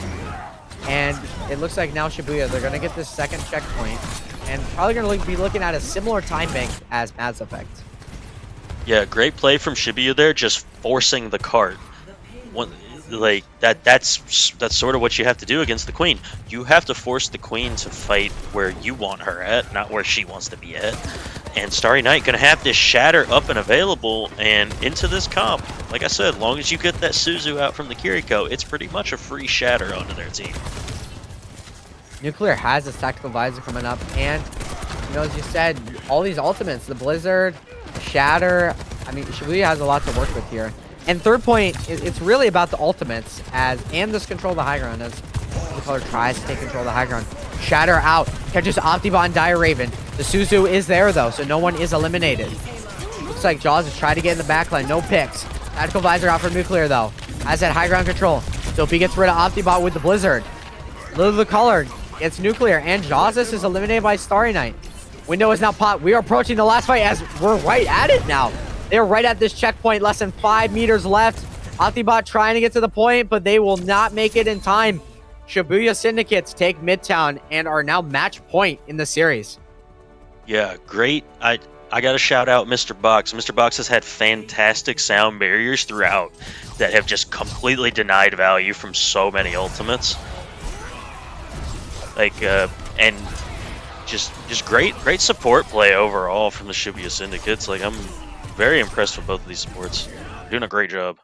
And it looks like now Shibuya, they're going to get this second checkpoint, and probably going to be looking at a similar time bank as Mass Effect. Yeah, great play from Shibuya there, just forcing the cart. Like that's sort of what you have to do against the queen. You have to force the queen to fight where you want her at, not where she wants to be at. And Starry Night gonna have this shatter up and available, and into this comp. Like I said, long as you get that Suzu out from the Kiriko, it's pretty much a free shatter onto their team. Nuclear has this tactical visor coming up, and you know, as you said, all these ultimates, the Blizzard, Shatter. I mean, Shibuya has a lot to work with here. And third point, it's really about the ultimates and this control of the high ground as the color tries to take control of the high ground. Shatter out, catches Optibot and Dire Raven. The Suzu is there though, so no one is eliminated. Looks like Jaws is trying to get in the backline, no picks. Tactical visor out for Nuclear though. Has that high ground control. Sophie gets rid of Optibot with the Blizzard. Lily the Color gets Nuclear, and Jaws is eliminated by Starry Night. Window is now popped. We are approaching the last fight as we're right at it now. They're right at this checkpoint, less than 5 meters left. Optibot trying to get to the point, but they will not make it in time. Shibuya Syndicates take Midtown and are now match point in the series. Yeah, great. I got to shout out Mr. Box. Mr. Box has had fantastic sound barriers throughout that have just completely denied value from so many ultimates. Like, and just great support play overall from the Shibuya Syndicates. Like, I'm very impressed with both of these supports. They're doing a great job.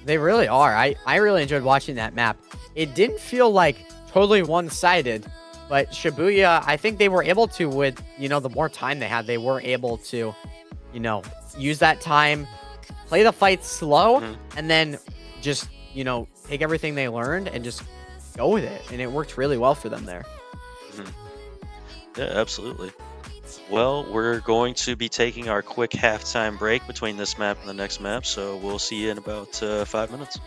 They really are. I really enjoyed watching that map. It didn't feel like totally one-sided, but Shibuya, I think they were able to, with, you know, the more time they had, they were able to, you know, use that time, play the fight slow, and then just, you know, take everything they learned and just go with it. And it worked really well for them there. Yeah, absolutely. Well, we're going to be taking our quick halftime break between this map and the next map, so we'll see you in about 5 minutes.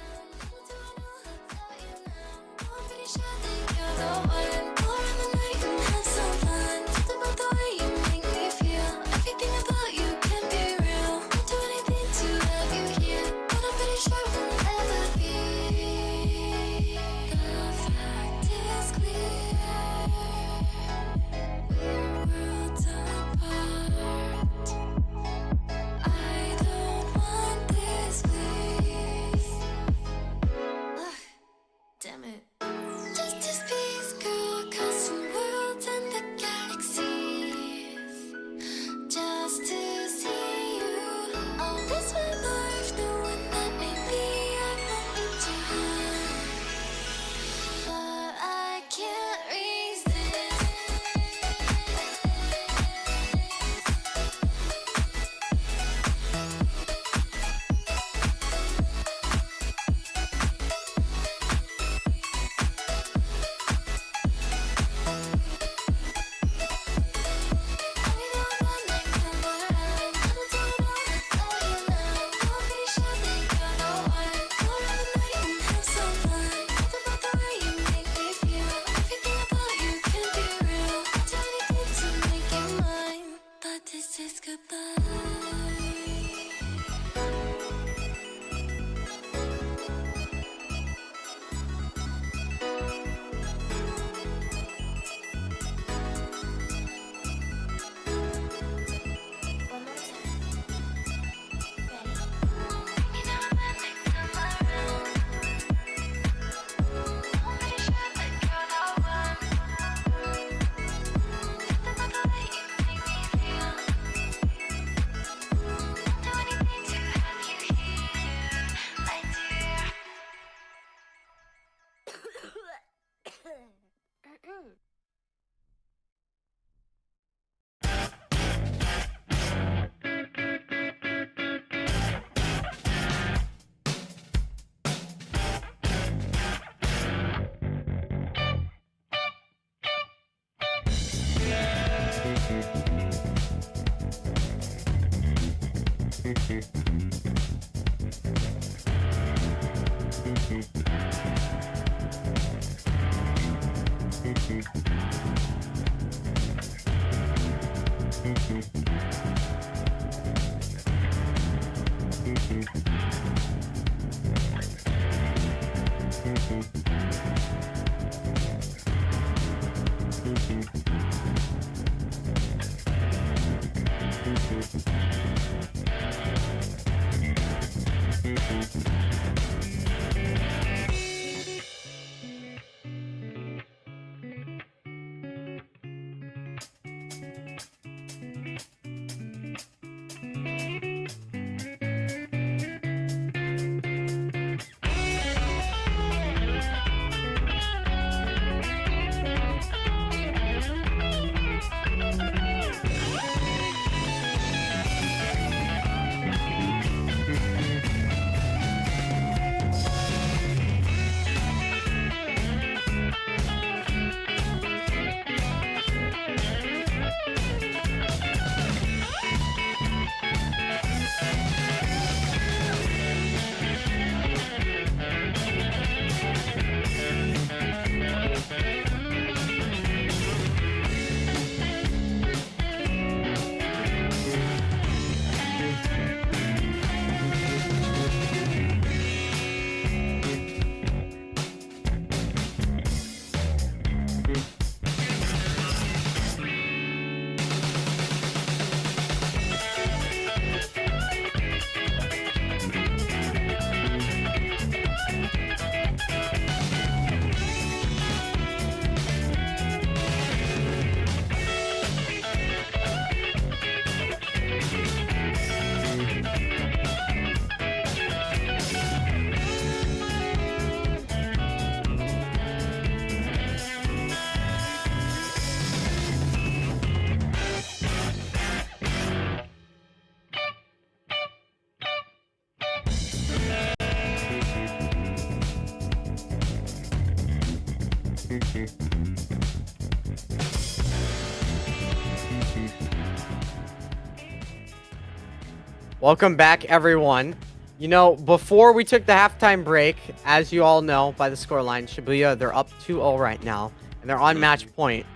Welcome back, everyone. You know, before we took the halftime break, as you all know by the scoreline, Shibuya, they're up 2-0 right now, and they're on match point.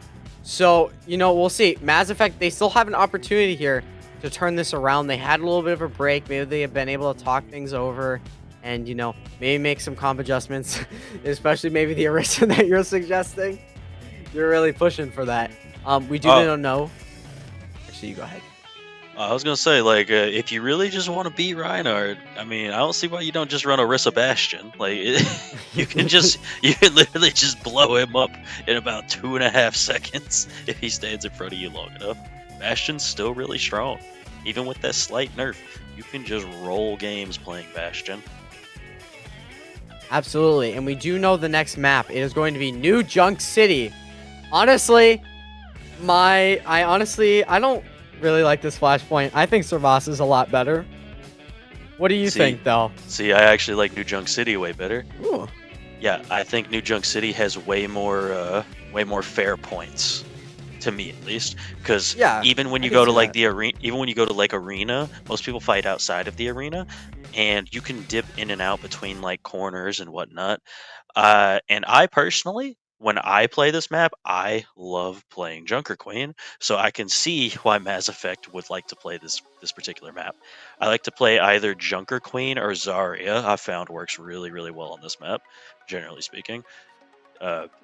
So, you know, we'll see. Mass Effect, they still have an opportunity here to turn this around. They had a little bit of a break. Maybe they have been able to talk things over and, you know, maybe make some comp adjustments, especially maybe the Arista that you're suggesting. You're really pushing for that. We don't know. Actually, you go ahead. I was gonna say, like, if you really just want to beat Reinhardt, I mean, I don't see why you don't just run Orisa Bastion. Like, you can literally just blow him up in about 2.5 seconds if he stands in front of you long enough. Bastion's still really strong, even with that slight nerf. You can just roll games playing Bastion. Absolutely, and we do know the next map. It is going to be New Junk City. Honestly, I don't really like this flashpoint. I think Servas is a lot better. What do you think, though? See, I actually like New Junk City way better. Ooh. Yeah, I think New Junk City has way more fair points, to me at least. Because even when you go to like the arena, even when you go to like arena, most people fight outside of the arena, and you can dip in and out between like corners and whatnot. And I personally, when I play this map, I love playing Junker Queen, so I can see why Mass Effect would like to play this particular map. I like to play either Junker Queen or Zarya. I found works really, really well on this map, generally speaking.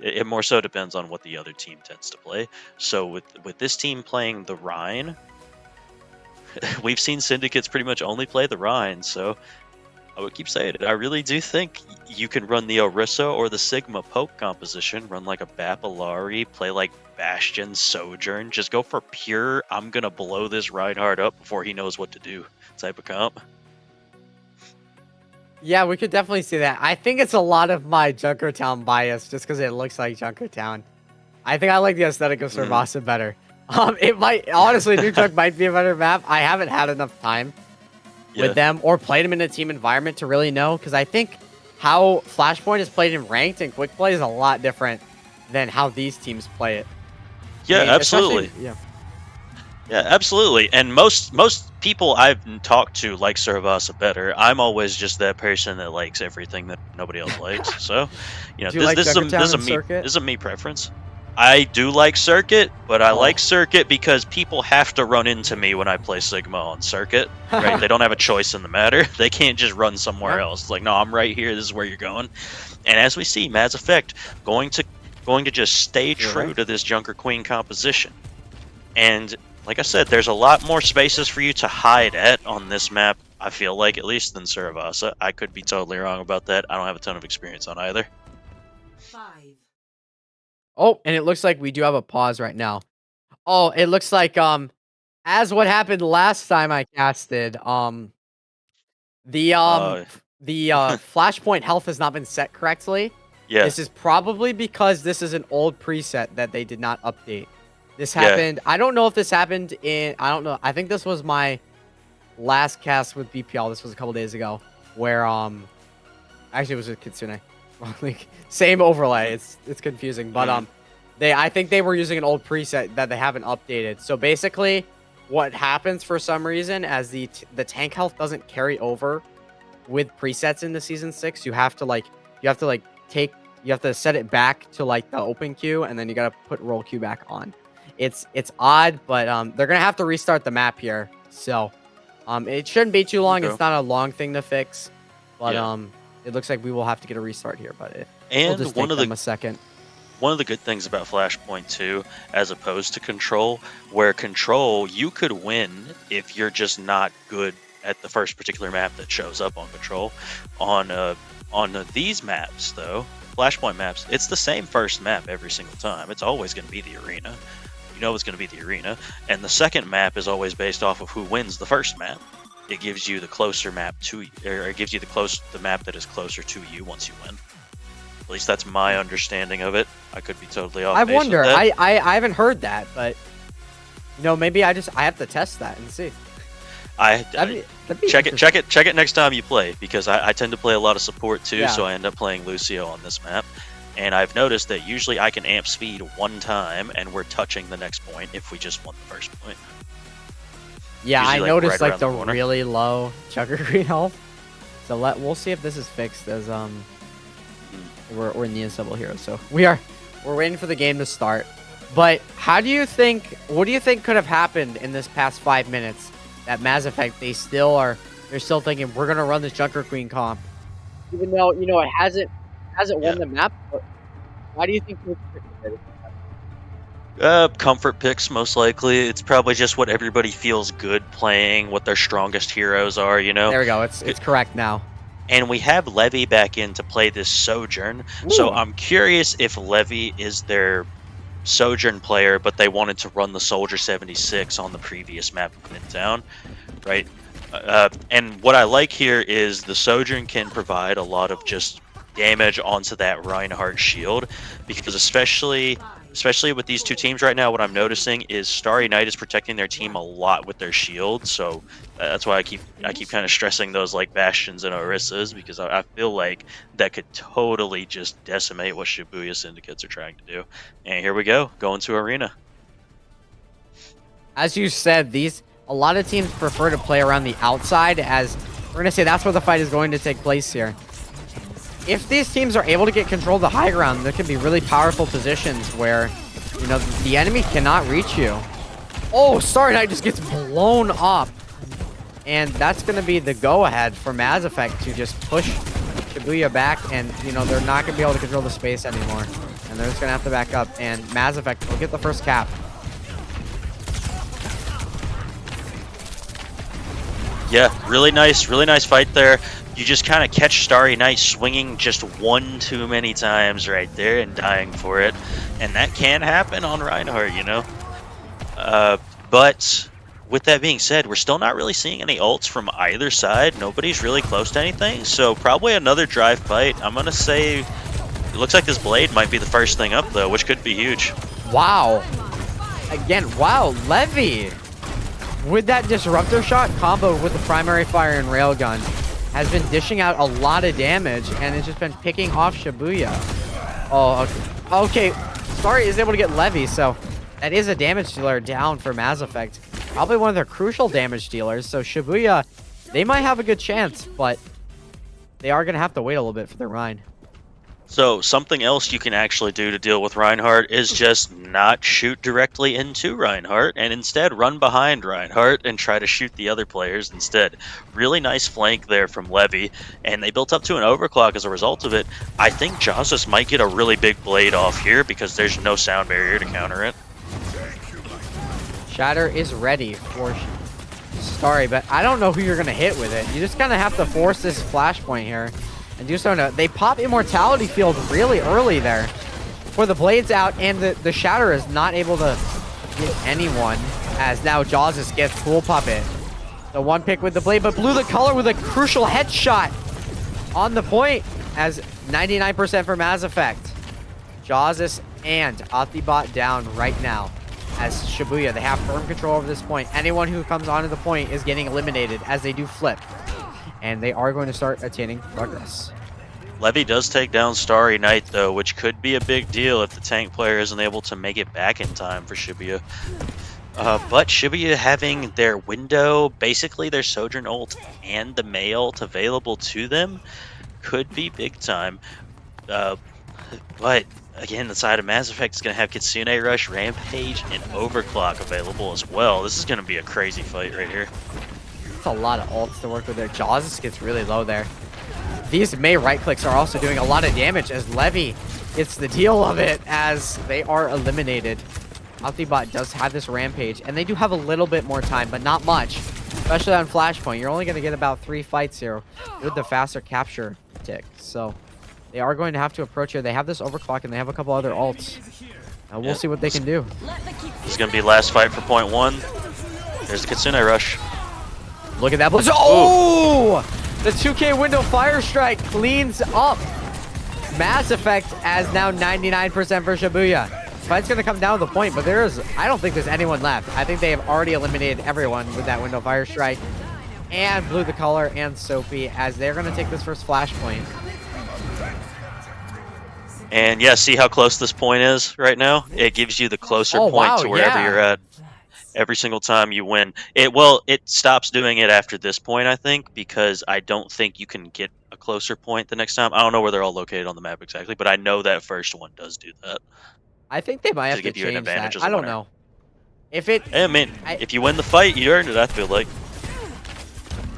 It more so depends on what the other team tends to play. So with this team playing the Rhine, we've seen Syndicates pretty much only play the Rhine, so I would keep saying it. I really do think you can run the Orisa or the Sigma poke composition, run like a Bapalari, play like Bastion, Sojourn, just go for pure, I'm going to blow this Reinhardt up before he knows what to do type of comp. Yeah, we could definitely see that. I think it's a lot of my Junkertown bias just because it looks like Junkertown. I think I like the aesthetic of Servasa better. It might, honestly, New Junk might be a better map. I haven't had enough time with them or played them in a team environment to really know, because I think how Flashpoint is played in ranked and quick play is a lot different than how these teams play it. Yeah, absolutely. Yeah, absolutely. And most people I've talked to like Servasa better. I'm always just that person that likes everything that nobody else likes. So, you know, this is a me preference. I do like Circuit, but I like Circuit because people have to run into me when I play Sigma on Circuit, right? They don't have a choice in the matter. They can't just run somewhere else. It's like, no, I'm right here. This is where you're going. And as we see, Mass Effect going to just stay true to this Junker Queen composition. And like I said, there's a lot more spaces for you to hide at on this map, I feel like, at least, than Suravasa. I could be totally wrong about that. I don't have a ton of experience on either. Oh, and it looks like we do have a pause right now. Oh, it looks like as what happened last time I casted, the flashpoint health has not been set correctly. Yeah. This is probably because this is an old preset that they did not update. This happened. I don't know if this happened in. I don't know. I think this was my last cast with BPL. This was a couple days ago, where actually it was with Kitsune. Like same overlay. It's confusing, but I think they were using an old preset that they haven't updated. So basically, what happens for some reason as the tank health doesn't carry over with presets in the season 6, you have to set it back to like the open queue, and then you gotta put roll queue back on. It's odd, but they're gonna have to restart the map here. So it shouldn't be too long. Okay. It's not a long thing to fix, but it looks like we will have to get a restart here. But it'll just take them a second. One of the good things about Flashpoint 2, as opposed to Control, where Control, you could win if you're just not good at the first particular map that shows up on Control. On these maps, though, Flashpoint maps, it's the same first map every single time. It's always going to be the arena. You know it's going to be the arena. And the second map is always based off of who wins the first map. It gives you the closer map to you, or it gives you the map that is closer to you once you win. At least that's my understanding of it. I could be totally off. I wonder. I haven't heard that, but maybe I have to test that and see. Check it next time you play, because I tend to play a lot of support too, so I end up playing Lucio on this map. And I've noticed that usually I can amp speed one time and we're touching the next point if we just won the first point. Yeah, usually, I noticed right like the really low Chugger Green health. So we'll see if this is fixed as we're in the Insubble Heroes. So we're waiting for the game to start. But what do you think could have happened in this past 5 minutes that Mass Effect they're still thinking we're gonna run this Junker Queen comp, even though it hasn't won the map. Why do you think? Comfort picks, most likely. It's probably just what everybody feels good playing, what their strongest heroes are. There we go. It's correct now. And we have Levy back in to play this Sojourn. Ooh. So I'm curious if Levy is their Sojourn player, but they wanted to run the Soldier 76 on the previous map of Midtown, right? And what I like here is the Sojourn can provide a lot of just damage onto that Reinhardt shield, because especially with these two teams right now, what I'm noticing is Starry Night is protecting their team a lot with their shield. So that's why I keep kind of stressing those like Bastions and Orissas, because I feel like that could totally just decimate what Shibuya Syndicates are trying to do. And here we go, going to Arena. As you said, a lot of teams prefer to play around the outside, as we're gonna say that's where the fight is going to take place here. If these teams are able to get control of the high ground, there can be really powerful positions where, the enemy cannot reach you. Oh, Starry Night just gets blown up. And that's going to be the go-ahead for Mass Effect to just push Shibuya back, and, they're not going to be able to control the space anymore. And they're just going to have to back up, and Mass Effect will get the first cap. Yeah, really nice fight there. You just kind of catch Starry Night swinging just one too many times right there and dying for it. And that can happen on Reinhardt, But with that being said, we're still not really seeing any ults from either side. Nobody's really close to anything. So probably another drive fight. I'm going to say it looks like this Blade might be the first thing up, though, which could be huge. Wow. Again, wow, Levy with that Disruptor shot combo with the primary fire and railgun has been dishing out a lot of damage, and it's just been picking off Shibuya. Oh, okay. Starry is able to get Levy, so that is a damage dealer down for Mass Effect. Probably one of their crucial damage dealers. So Shibuya, they might have a good chance, but they are going to have to wait a little bit for their Rhine. So something else you can actually do to deal with Reinhardt is just not shoot directly into Reinhardt, and instead run behind Reinhardt and try to shoot the other players instead. Really nice flank there from Levy, and they built up to an overclock as a result of it. I think Josus might get a really big Blade off here because there's no sound barrier to counter it. Shatter is ready for Starry, but I don't know who you're going to hit with it. You just kind of have to force this flashpoint here and do so. They pop Immortality Field really early there for the Blades out, and the Shatter is not able to get anyone, as now Jawzus gets Cool Puppet. The one pick with the Blade, but Blue the Color with a crucial headshot on the point, as 99% for Mass Effect. Jawzus and Optibot down right now. As Shibuya, they have firm control over this point. Anyone who comes onto the point is getting eliminated as they do flip. And they are going to start attaining progress. Levy does take down Starry Night, though, which could be a big deal if the tank player isn't able to make it back in time for Shibuya. But Shibuya having their window, basically their Sojourn ult and the May ult available to them, could be big time. But again, the side of Mass Effect is going to have Kitsune Rush, Rampage, and Overclock available as well. This is going to be a crazy fight right here. It's a lot of ults to work with there. Jawzus gets really low there. These May right clicks are also doing a lot of damage as Levy gets the deal of it as they are eliminated. Optibot does have this Rampage, and they do have a little bit more time, but not much, especially on Flashpoint. You're only going to get about 3 fights here with the faster capture tick. So they are going to have to approach here. They have this Overclock, and they have a couple other ults. We'll see what they can do. This is going to be last fight for point 1. There's the Kitsune Rush. Look at that. Oh! The 2K window Fire Strike cleans up Mass Effect as now 99% for Shibuya. Fight's going to come down to the point, but I don't think there's anyone left. I think they have already eliminated everyone with that window Fire Strike. And Blue the Color and Sophie as they're going to take this first Flashpoint. And yeah, see how close this point is right now? It gives you the closer point to wherever you're at. Every single time you win. It stops doing it after this point, I think, because I don't think you can get a closer point the next time. I don't know where they're all located on the map exactly, but I know that first one does do that. I think they might have to give you an change advantage that. as a I don't winner. know. If you win the fight, you earned it, I feel like.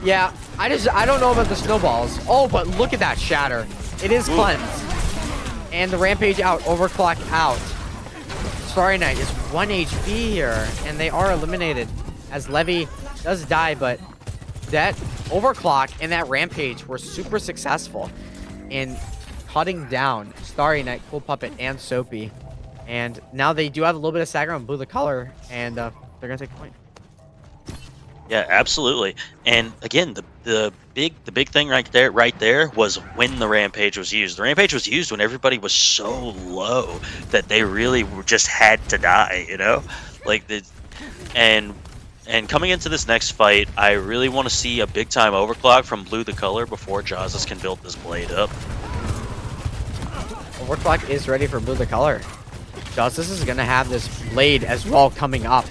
Yeah, I don't know about the snowballs. Oh, but look at that Shatter. It is cleansed. And the Rampage out, Overclock out. Starry Night is 1 HP here, and they are eliminated as Levy does die, but that Overclock and that Rampage were super successful in cutting down Starry Night, Cool Puppet, and Soapy. And now they do have a little bit of stagger on Blue the Color, and they're going to take the point. Yeah, absolutely. And again, the big thing right there was when the Rampage was used. The Rampage was used when everybody was so low that they really just had to die, you know? And coming into this next fight, I really want to see a big time Overclock from Blue the Color before Jawzus can build this Blade up. Overclock is ready for Blue the Color. Jawzus is going to have this Blade as well coming up.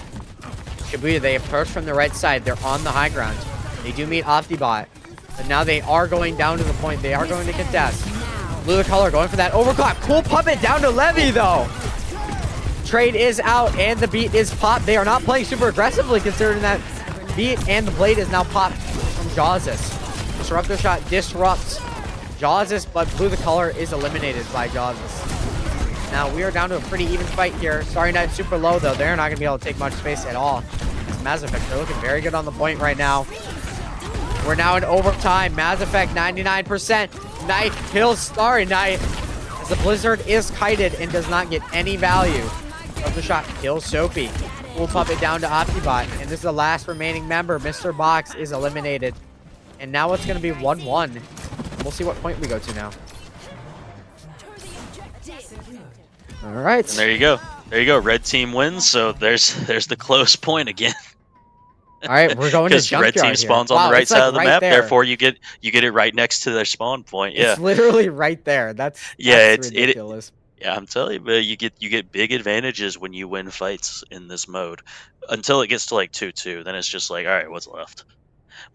Shibuya, they approach from the right side. They're on the high ground. They do meet Optibot. But now they are going down to the point. They are going to contest. Blue the Color going for that Overclock. Cool Puppet down to Levy, though. Trade is out, and the beat is popped. They are not playing super aggressively, considering that beat and the Blade is now popped from Jawzus. Disruptor shot disrupts Jawzus, but Blue the Color is eliminated by Jawzus. Now, we are down to a pretty even fight here. Starry Night super low, though. They're not going to be able to take much space at all. Mass Effect, they're looking very good on the point right now. We're now in overtime. Mass Effect, 99%. Night kills Starry Night as the Blizzard is kited and does not get any value of the shot. Kills Soapy. Cool Puppet down to Optibot. And this is the last remaining member. Mr. Box is eliminated. And now it's going to be 1-1. We'll see what point we go to now. All right. And there you go. There you go. Red team wins. So there's the close point again. All right, we're going to Junkyard red team spawns on the right side of the map. Therefore, you get it right next to their spawn point. Yeah. It's literally right there. That's ridiculous. Yeah, I'm telling you, but you get big advantages when you win fights in this mode. Until it gets to like 2-2, then it's just like, all right, what's left?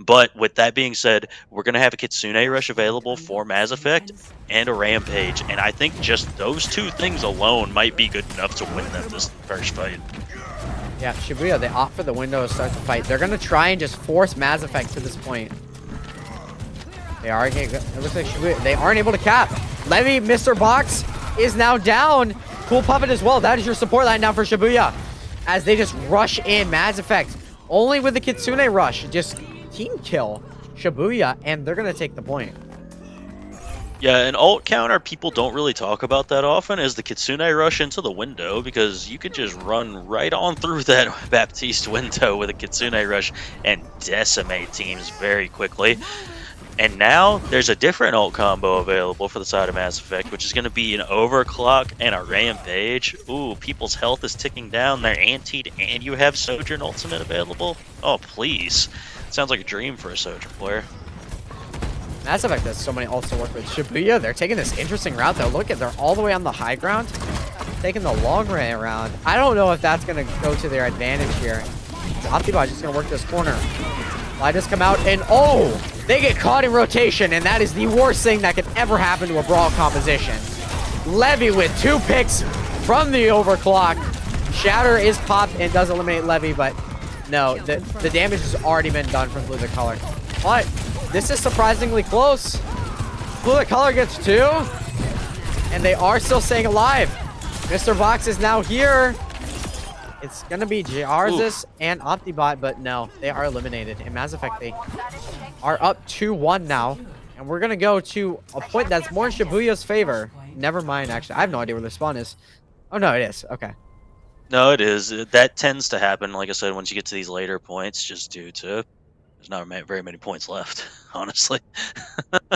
But with that being said, we're going to have a Kitsune Rush available for Mass Effect and a Rampage. And I think just those two things alone might be good enough to win them this first fight. Yeah, Shibuya, they opt for the window to start the fight. They're going to try and just force Mass Effect to this point. It looks like Shibuya, they aren't able to cap. Levy, Mr. Box, is now down. Cool Puppet as well. That is your support line now for Shibuya. as they just rush in. Mass Effect only with the Kitsune rush, just team kill Shibuya, and they're gonna take the point. Yeah, an alt counter people don't really talk about that often is the Kitsune rush into the window, because you could just run right on through that Baptiste window with a Kitsune rush and decimate teams very quickly. And now there's a different ult combo available for the side of Mass Effect, which is going to be an overclock and a rampage. Ooh, people's health is ticking down. They're antied, and you have Sojourn Ultimate available. Oh, please. Sounds like a dream for a Sojourn player. Mass Effect has so many ults to work with. Shibuya, they're taking this interesting route, though. Look at, they're all the way on the high ground, taking the long way around. I don't know if that's going to go to their advantage here. Optibot just going to work this corner. I just come out, and oh, they get caught in rotation, and that is the worst thing that could ever happen to a Brawl composition. Levy with 2 picks from the overclock. Shatter is popped and does eliminate Levy, but no, the damage has already been done from Blue the Color. But this is surprisingly close. Blue the Color gets 2, and they are still staying alive. Mr. Box is now here. It's going to be Jarzus and Optibot, but no, they are eliminated. In Mass Effect, they are up 2-1 now. And we're going to go to a point that's more in Shibuya's favor. Never mind, actually. I have no idea where the spawn is. Oh, no, it is. Okay. No, it is. That tends to happen, like I said, once you get to these later points, just due to there's not very many points left, honestly.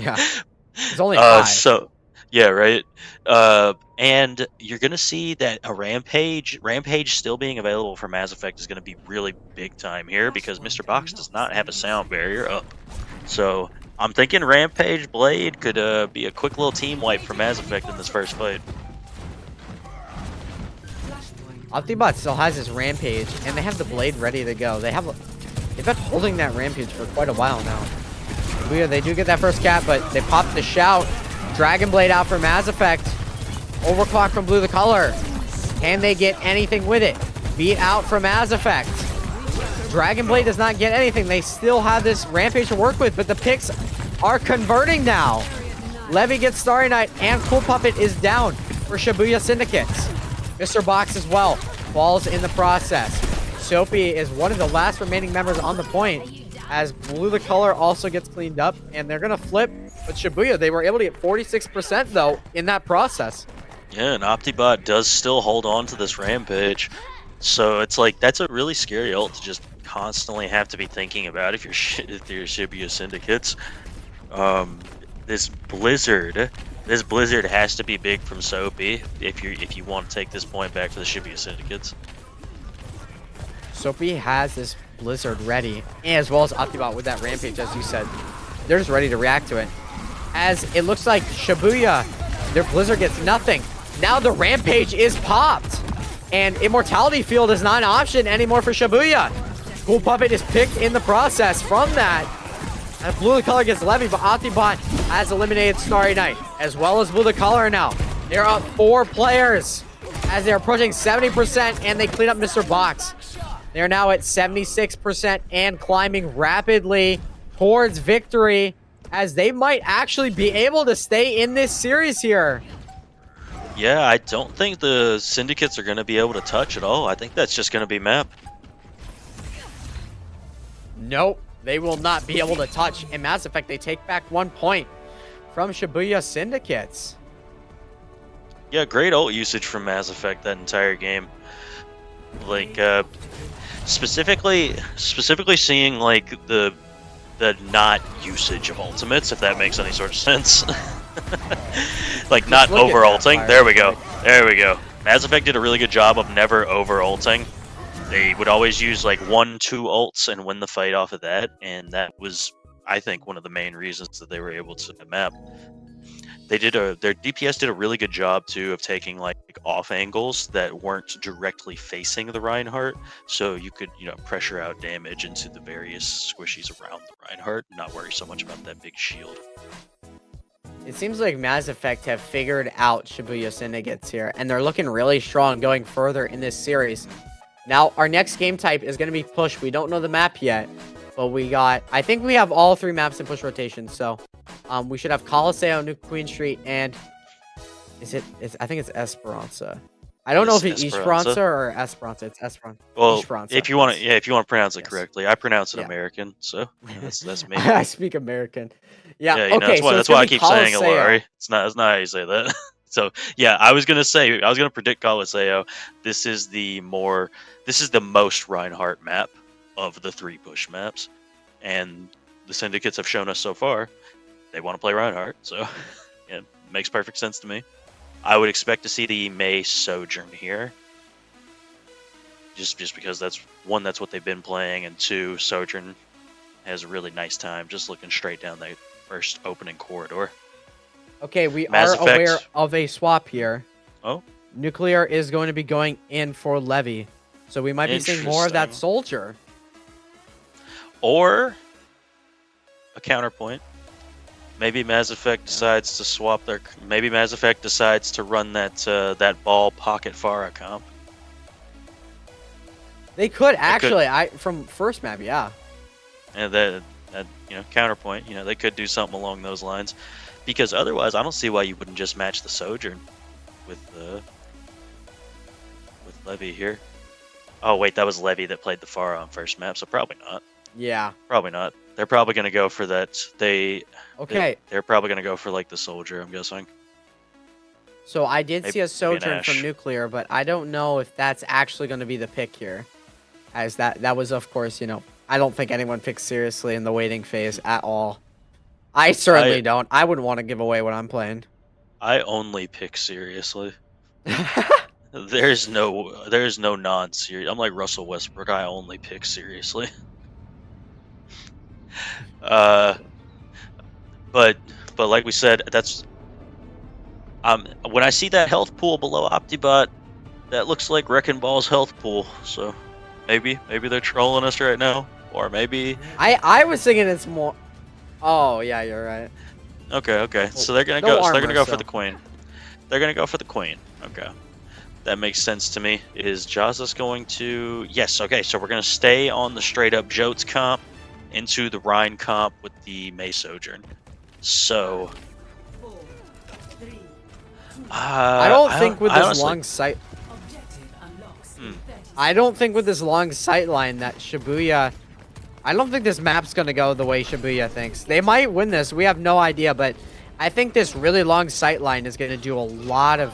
Yeah. It's only 5. So, yeah, right. And you're going to see that a Rampage still being available for Mass Effect is going to be really big time here, because Mr. Box does not have a sound barrier up. So I'm thinking Rampage Blade could be a quick little team wipe for Mass Effect in this first fight. Optibot still has his Rampage, and they have the Blade ready to go. They've been holding that Rampage for quite a while now. Shibuya, they do get that first cap, but they pop the shout. Dragon Blade out for Mass Effect. Overclock from Blue the Color. Can they get anything with it? Beat out from Mass Effect. Dragon Blade does not get anything. They still have this Rampage to work with, but the picks are converting now. Levy gets Starry Night, and Cool Puppet is down for Shibuya Syndicates. Mr. Box as well falls in the process. Soapy is one of the last remaining members on the point, as Blue the Color also gets cleaned up, and they're going to flip. But Shibuya, they were able to get 46% though in that process. Yeah, and Optibot does still hold on to this Rampage. So it's like, that's a really scary ult to just constantly have to be thinking about if you're Shibuya Syndicates. This Blizzard has to be big from Soapy if you want to take this point back to the Shibuya Syndicates. Soapy has this Blizzard ready, as well as Optibot with that Rampage, as you said. They're just ready to react to it. As it looks like Shibuya, their Blizzard gets nothing. Now the Rampage is popped, and Immortality Field is not an option anymore for Shibuya. Cool Puppet is picked in the process from that. And Blue the Color gets Levy, but Optibot has eliminated Starry Night, as well as Blue the Color now. They're up 4 players as they're approaching 70%, and they clean up Mr. Box. They're now at 76% and climbing rapidly towards victory, as they might actually be able to stay in this series here. Yeah, I don't think the Syndicates are going to be able to touch at all. I think that's just going to be map. Nope, they will not be able to touch. In Mass Effect, they take back 1 point from Shibuya Syndicates. Yeah, great ult usage from Mass Effect that entire game. Like, specifically seeing like the not usage of ultimates, if that makes any sort of sense. Like, not over ulting. There we go. There we go. Mass Effect did a really good job of never over ulting. They would always use like 1-2 ults and win the fight off of that, and that was, I think, one of the main reasons that they were able to map. Their DPS did a really good job too of taking like off angles that weren't directly facing the Reinhardt, so you could, pressure out damage into the various squishies around the Reinhardt, and not worry so much about that big shield. It seems like Mass Effect have figured out Shibuya Syndicates here, and they're looking really strong going further in this series. Now, our next game type is going to be push. We don't know the map yet, but I think we have all 3 maps in push rotation, so we should have Colosseo, New Queen Street, and I think it's Esperanza. I don't know if is it's Esperanza. Esperanza or Esperanza. It's Esperanza. Well, Esperanza, if you want to, yes. yeah, if you want to pronounce it Yes. correctly, I pronounce it Yeah. American, so that's me. I speak American. Yeah. Yeah, you know, Okay. So that's it's why gonna I be keep saying Coliseum. Ilari. It's not how you say that. So yeah, I was gonna predict Coliseum. This is the most Reinhardt map of the 3 push maps, and the Syndicates have shown us so far they want to play Reinhardt. So yeah, it makes perfect sense to me. I would expect to see the May Sojourn here. Just because that's what they've been playing, and 2, Sojourn has a really nice time just looking straight down the first opening corridor. Okay, we Mass are Effect. aware of a swap here. Oh, Nuclear is going to be going in for Levy, so we might be seeing more of that Interesting. soldier. or a counterpoint. Maybe Mass Effect decides to swap their. Maybe Mass Effect decides to run that ball pocket Farah comp. They could actually. From first map, yeah. And that counterpoint. They could do something along those lines, because otherwise, I don't see why you wouldn't just match the Sojourn with Levy here. Oh wait, that was Levy that played the Farah on first map, so probably not. Yeah. Probably not. They're probably going to go for that. Okay. They're probably going to go for like the soldier, I'm guessing. So I did see a Sojourn from Ash. Nuclear, but I don't know if that's actually going to be the pick here. As that was, of course, I don't think anyone picks seriously in the waiting phase at all. I certainly don't. I wouldn't want to give away what I'm playing. I only pick seriously. There's no non-serious. I'm like Russell Westbrook. I only pick seriously. But like we said, that's when I see that health pool below Optibot, that looks like Wrecking Ball's health pool. So maybe they're trolling us right now, or maybe I was thinking it's more. Oh yeah, you're right. Okay. So they're gonna No go. So they're gonna armor, go for the queen. They're gonna go for the queen. Okay, that makes sense to me. Is Jazza's going to? Yes. Okay. So we're gonna stay on the straight up Jotes comp into the Rhine comp with the May Sojourn. So I don't think with this honestly, long sight. I don't think with this long sight line that Shibuya. I don't think this map's gonna go the way Shibuya thinks. They might win this. We have no idea, but I think this really long sight line is gonna do a lot of,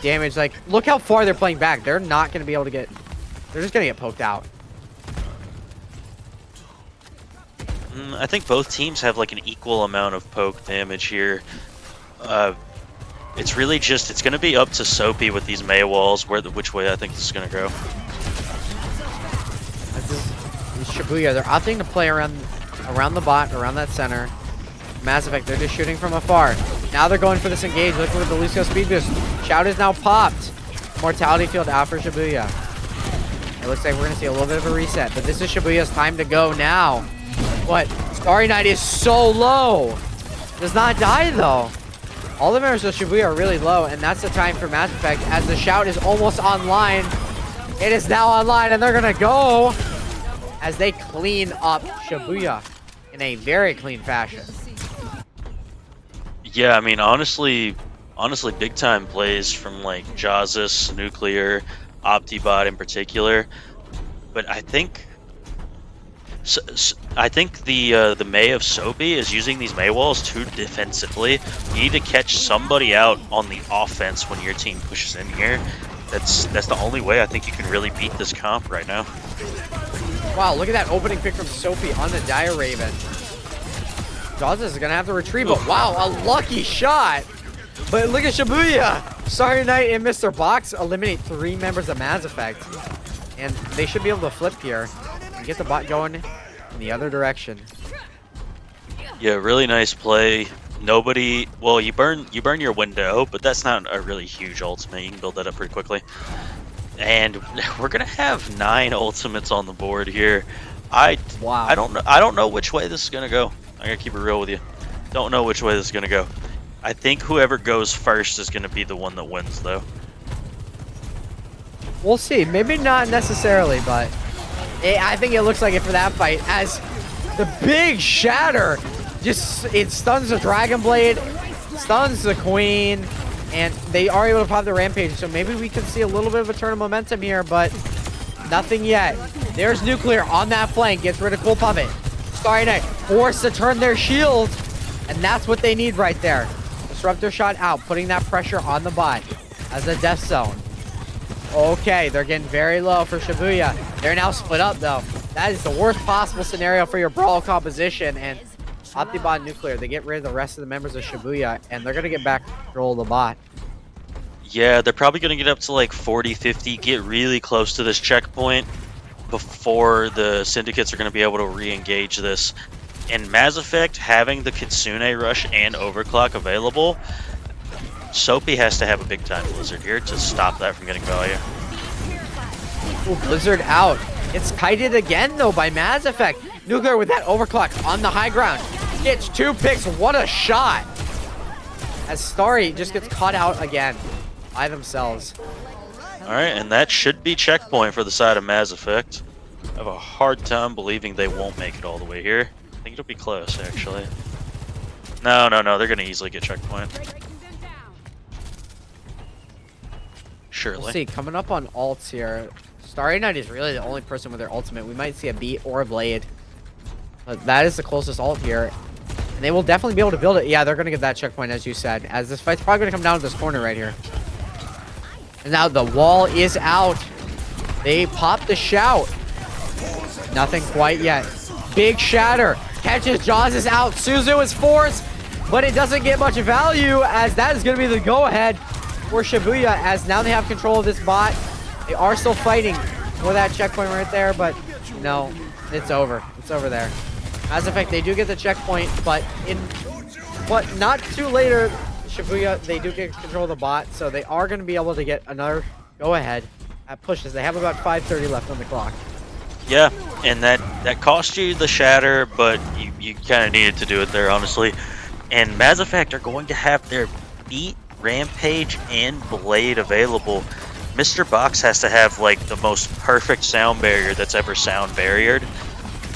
damage. Like, look how far they're playing back. They're not gonna be able to get. They're just gonna get poked out. I think both teams have like an equal amount of poke damage here. It's really just, it's going to be up to Soapy with these May walls, which way I think this is going to go. This Shibuya, they're opting to play around the bot, around that center. Mass Effect, they're just shooting from afar. Now they're going for this engage, looking for the Lucio speed boost. Shout is now popped. Mortality field out for Shibuya. It looks like we're going to see a little bit of a reset, but this is Shibuya's time to go now. But Starry Night is so low. Does not die though. All the members of Shibuya are really low, and that's the time for Mass Effect as the shout is almost online. It is now online, and they're gonna go as they clean up Shibuya in a very clean fashion. Yeah, I mean, honestly, big time plays from like Jazzus, Nuclear, Optibot in particular. But I think the May of Soapy is using these May walls too defensively. You need to catch somebody out on the offense when your team pushes in here. That's the only way I think you can really beat this comp right now. Wow, look at that opening pick from Soapy on the Dire Raven. Jazzus is gonna have to retrieve it. Wow, a lucky shot. But look at Shibuya. Starry Night and Mr. Box eliminate 3 members of Mass Effect. And they should be able to flip here and get the bot going in the other direction. Yeah, really nice play. Nobody. Well, you burn your window, but that's not a really huge ultimate. You can build that up pretty quickly. And we're gonna have 9 ultimates on the board here. Wow. I don't know which way this is gonna go. I gotta keep it real with you. Don't know which way this is gonna go. I think whoever goes first is gonna be the one that wins, though. We'll see. Maybe not necessarily, but I think it looks like it for that fight as the big shatter it stuns the Dragon Blade, stuns the Queen, And they are able to pop the Rampage, so maybe we could see a little bit of a turn of momentum here, but nothing yet. There's Nuclear on that flank, gets rid of Cool Puppet. Starry Night forced to turn their shield, and that's what they need right there. Disruptor shot out, putting that pressure on the bot as a death zone. Okay, they're getting very low for Shibuya. They're now split up, though. That is the worst possible scenario for your Brawl composition, and Optibot and Nuclear, they get rid of the rest of the members of Shibuya, and they're going to get back control of the bot. Yeah, they're probably going to get up to like 40, 50, get really close to this checkpoint before the Syndicates are going to be able to re-engage this. And Mass Effect having the Kitsune Rush and Overclock available, Soapy has to have a big time Blizzard here to stop that from getting value. Ooh, Blizzard out. It's kited again, though, by Mass Effect. Nuclear with that Overclock on the high ground. Gets 2 picks. What a shot. As Starry just gets caught out again by themselves. All right, and that should be checkpoint for the side of Mass Effect. I have a hard time believing they won't make it all the way here. I think it'll be close, actually. No, they're going to easily get checkpoint. Surely. We'll see. Coming up on ults here. Starry Night is really the only person with their ultimate. We might see a Beat or a Blade. But that is the closest ult here. And they will definitely be able to build it. Yeah, they're going to get that checkpoint, as you said. As this fight's probably going to come down to this corner right here. And now the wall is out. They pop the shout. Nothing quite yet. Big shatter. Catches Jaws is out. Suzu is forced. But it doesn't get much value, as that is going to be the go-ahead for Shibuya, as now they have control of this bot. They are still fighting for that checkpoint right there, but no, it's over. It's over there. Mass Effect, they do get the checkpoint, but not too later, Shibuya, they do get control of the bot, so they are going to be able to get another go-ahead at pushes. They have about 5:30 left on the clock. Yeah, and that cost you the shatter, but you kind of needed to do it there, honestly. And Mass Effect are going to have their Beat, Rampage, and Blade available. Mr. Box has to have like the most perfect sound barrier that's ever sound barriered.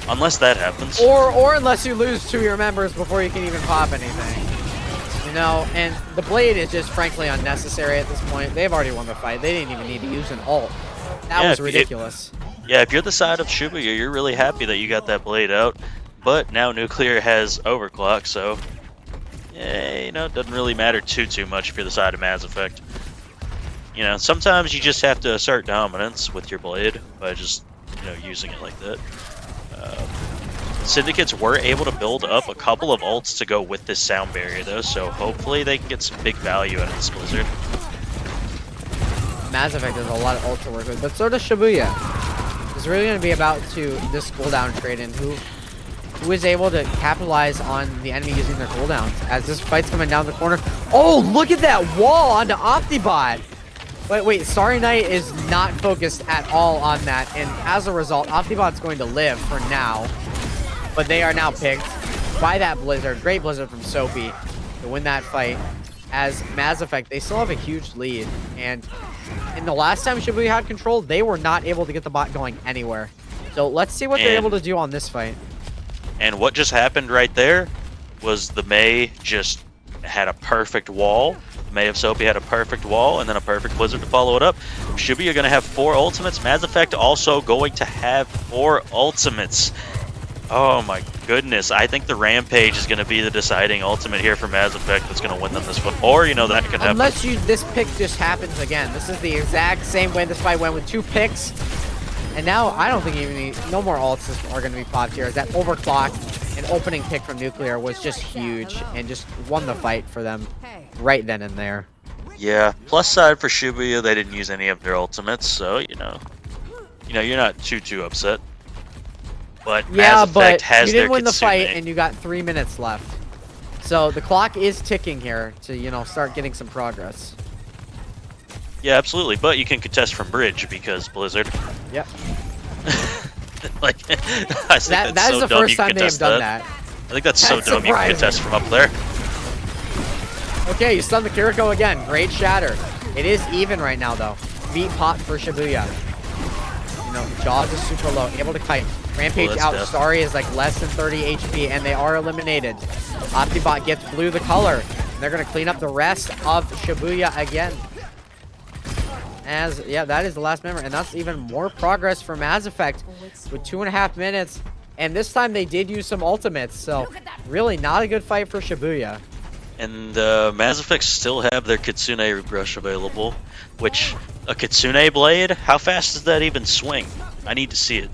Unless that happens. Or unless you lose 2 of your members before you can even pop anything. You know, and the Blade is just frankly unnecessary at this point. They've already won the fight. They didn't even need to use an ult. That was ridiculous. If you're the side of Shibuya, you're really happy that you got that Blade out. But now Nuclear has Overclock, so yeah, you know, it doesn't really matter too much if you're the side of Mass Effect. You know, sometimes you just have to assert dominance with your Blade by just, you know, using it like that. Syndicates were able to build up a couple of ults to go with this sound barrier, though, so hopefully they can get some big value out of this Blizzard. Mass Effect has a lot of ults to work with, but so does Shibuya. It's really going to be about this cooldown trade and who is able to capitalize on the enemy using their cooldowns as this fight's coming down the corner. Oh, look at that wall onto Optibot. Wait, Starry Night is not focused at all on that, and as a result, Optibot's going to live for now. But they are now picked by that Blizzard, great Blizzard from Soapy, to win that fight. As Mass Effect, they still have a huge lead, and in the last time Shibuya had control, they were not able to get the bot going anywhere. So let's see what they're able to do on this fight. And what just happened right there was the May just had a perfect wall. The May of Soapy had a perfect wall, and then a perfect Blizzard to follow it up. Shibuya going to have 4 ultimates. Mass Effect also going to have 4 ultimates. Oh my goodness. I think the Rampage is going to be the deciding ultimate here for Mass Effect that's going to win them this one. Or, you know, that could happen. Unless this pick just happens again. This is the exact same way this fight went with 2 picks. And now I don't think even no more ults are going to be popped here. As that Overclock and opening pick from Nuclear was just huge and just won the fight for them right then and there. Yeah. Plus side for Shibuya, they didn't use any of their ultimates, so you know you're not too upset. But yeah, Mass Effect but has you didn't their win the Kitsune. fight and you got 3 minutes left. So the clock is ticking here to, you know, start getting some progress. Yeah, absolutely. But you can contest from bridge because Blizzard. Yep. Like, I think that is the first time they have done that. I think that's so dumb. You can contest from up there. Okay, you stun the Kiriko again. Great shatter. It is even right now, though. Beat pot for Shibuya. You know, Jaws is super low. Able to kite. Rampage out. Death. Starry is like less than 30 HP, and they are eliminated. Optibot gets blue the color. And they're going to clean up the rest of Shibuya again. As, yeah, that is the last member. And that's even more progress for Mass Effect with 2.5 minutes. And this time they did use some ultimates. So really not a good fight for Shibuya. And Mass Effect still have their Kitsune brush available, which a Kitsune blade, how fast does that even swing? I need to see it.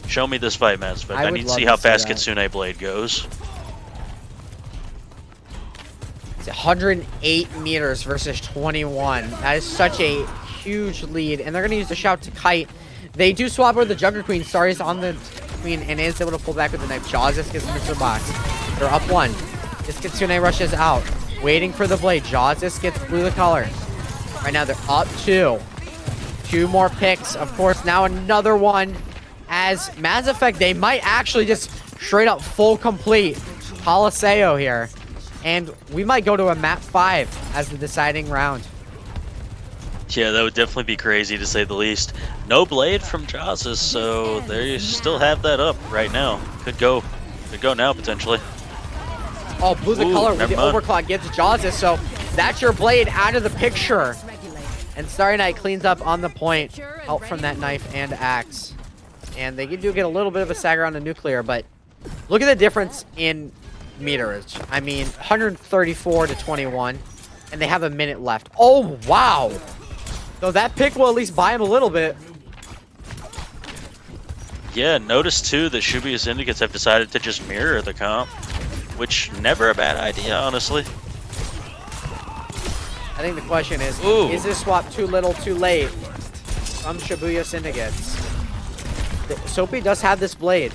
Show me this fight, Mass Effect. I need to see how fast Kitsune blade goes. It's 108 meters versus 21. That is such a huge lead. And they're going to use the shout to kite. They do swap over the Jugger Queen. Starry's on the Queen and is able to pull back with the knife. Jaws just gets Mr. Box. They're up 1. This Kitsune rushes out, waiting for the blade. Jaws just gets blue the color. Right now they're up 2. 2 more picks. Of course, now another one. As Mass Effect, they might actually just straight up full complete Coliseo here. And we might go to a map 5 as the deciding round. Yeah, that would definitely be crazy to say the least. No blade from Jaws, so they still have that up right now. Could go now potentially. Oh, blue the color with the overclock gets Jaws, so that's your blade out of the picture. And Starry Night cleans up on the point, out from that knife and axe. And they do get a little bit of a stagger on the nuclear, but look at the difference in meterage. I mean, 134 to 21, and they have a minute left. Oh, wow. So that pick will at least buy him a little bit. Yeah, notice too that Shibuya Syndicates have decided to just mirror the comp, which never a bad idea, honestly. I think the question is this swap too little, too late from Shibuya Syndicates? Soapy does have this blade,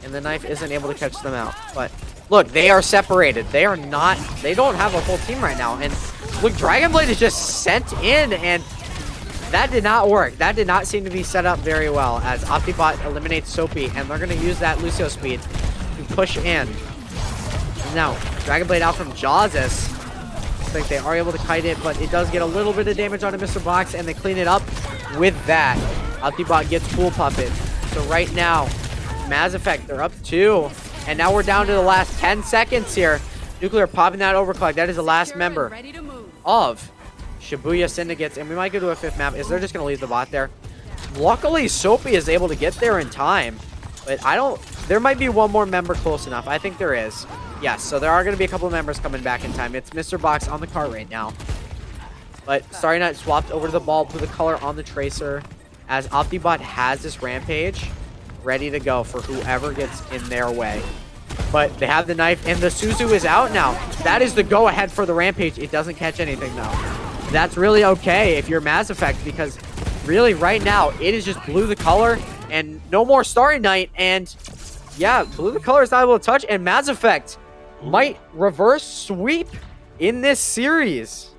and the knife isn't able to catch them out. But look, they are separated. They don't have a full team right now. And look, Dragon Blade is just sent in, and that did not work. That did not seem to be set up very well as Optibot eliminates Soapy, and they're going to use that Lucio speed to push in. Now, Dragon Blade out from Jawsis. I think they are able to kite it, but it does get a little bit of damage onto Mr. Box, and they clean it up with that. Optibot gets Pool Puppet. So right now, Mass Effect, they're up 2. And now we're down to the last 10 seconds here. Nuclear popping that overclock. That is the last member of Shibuya Syndicates. And we might go to a 5th map. Is they're just going to leave the bot there? Luckily, Soapy is able to get there in time. But there might be one more member close enough. I think there is. Yes, so there are going to be a couple of members coming back in time. It's Mr. Box on the cart right now. But Starry Night swapped over the ball, put the color on the Tracer. As Optibot has this Rampage ready to go for whoever gets in their way. But they have the knife, and the Suzu is out now. That is the go-ahead for the Rampage. It doesn't catch anything, though. That's really okay if you're Mass Effect, because really, right now, it is just blue the color, and no more Starry Night, and yeah, blue the color is not able to touch, and Mass Effect might reverse sweep in this series.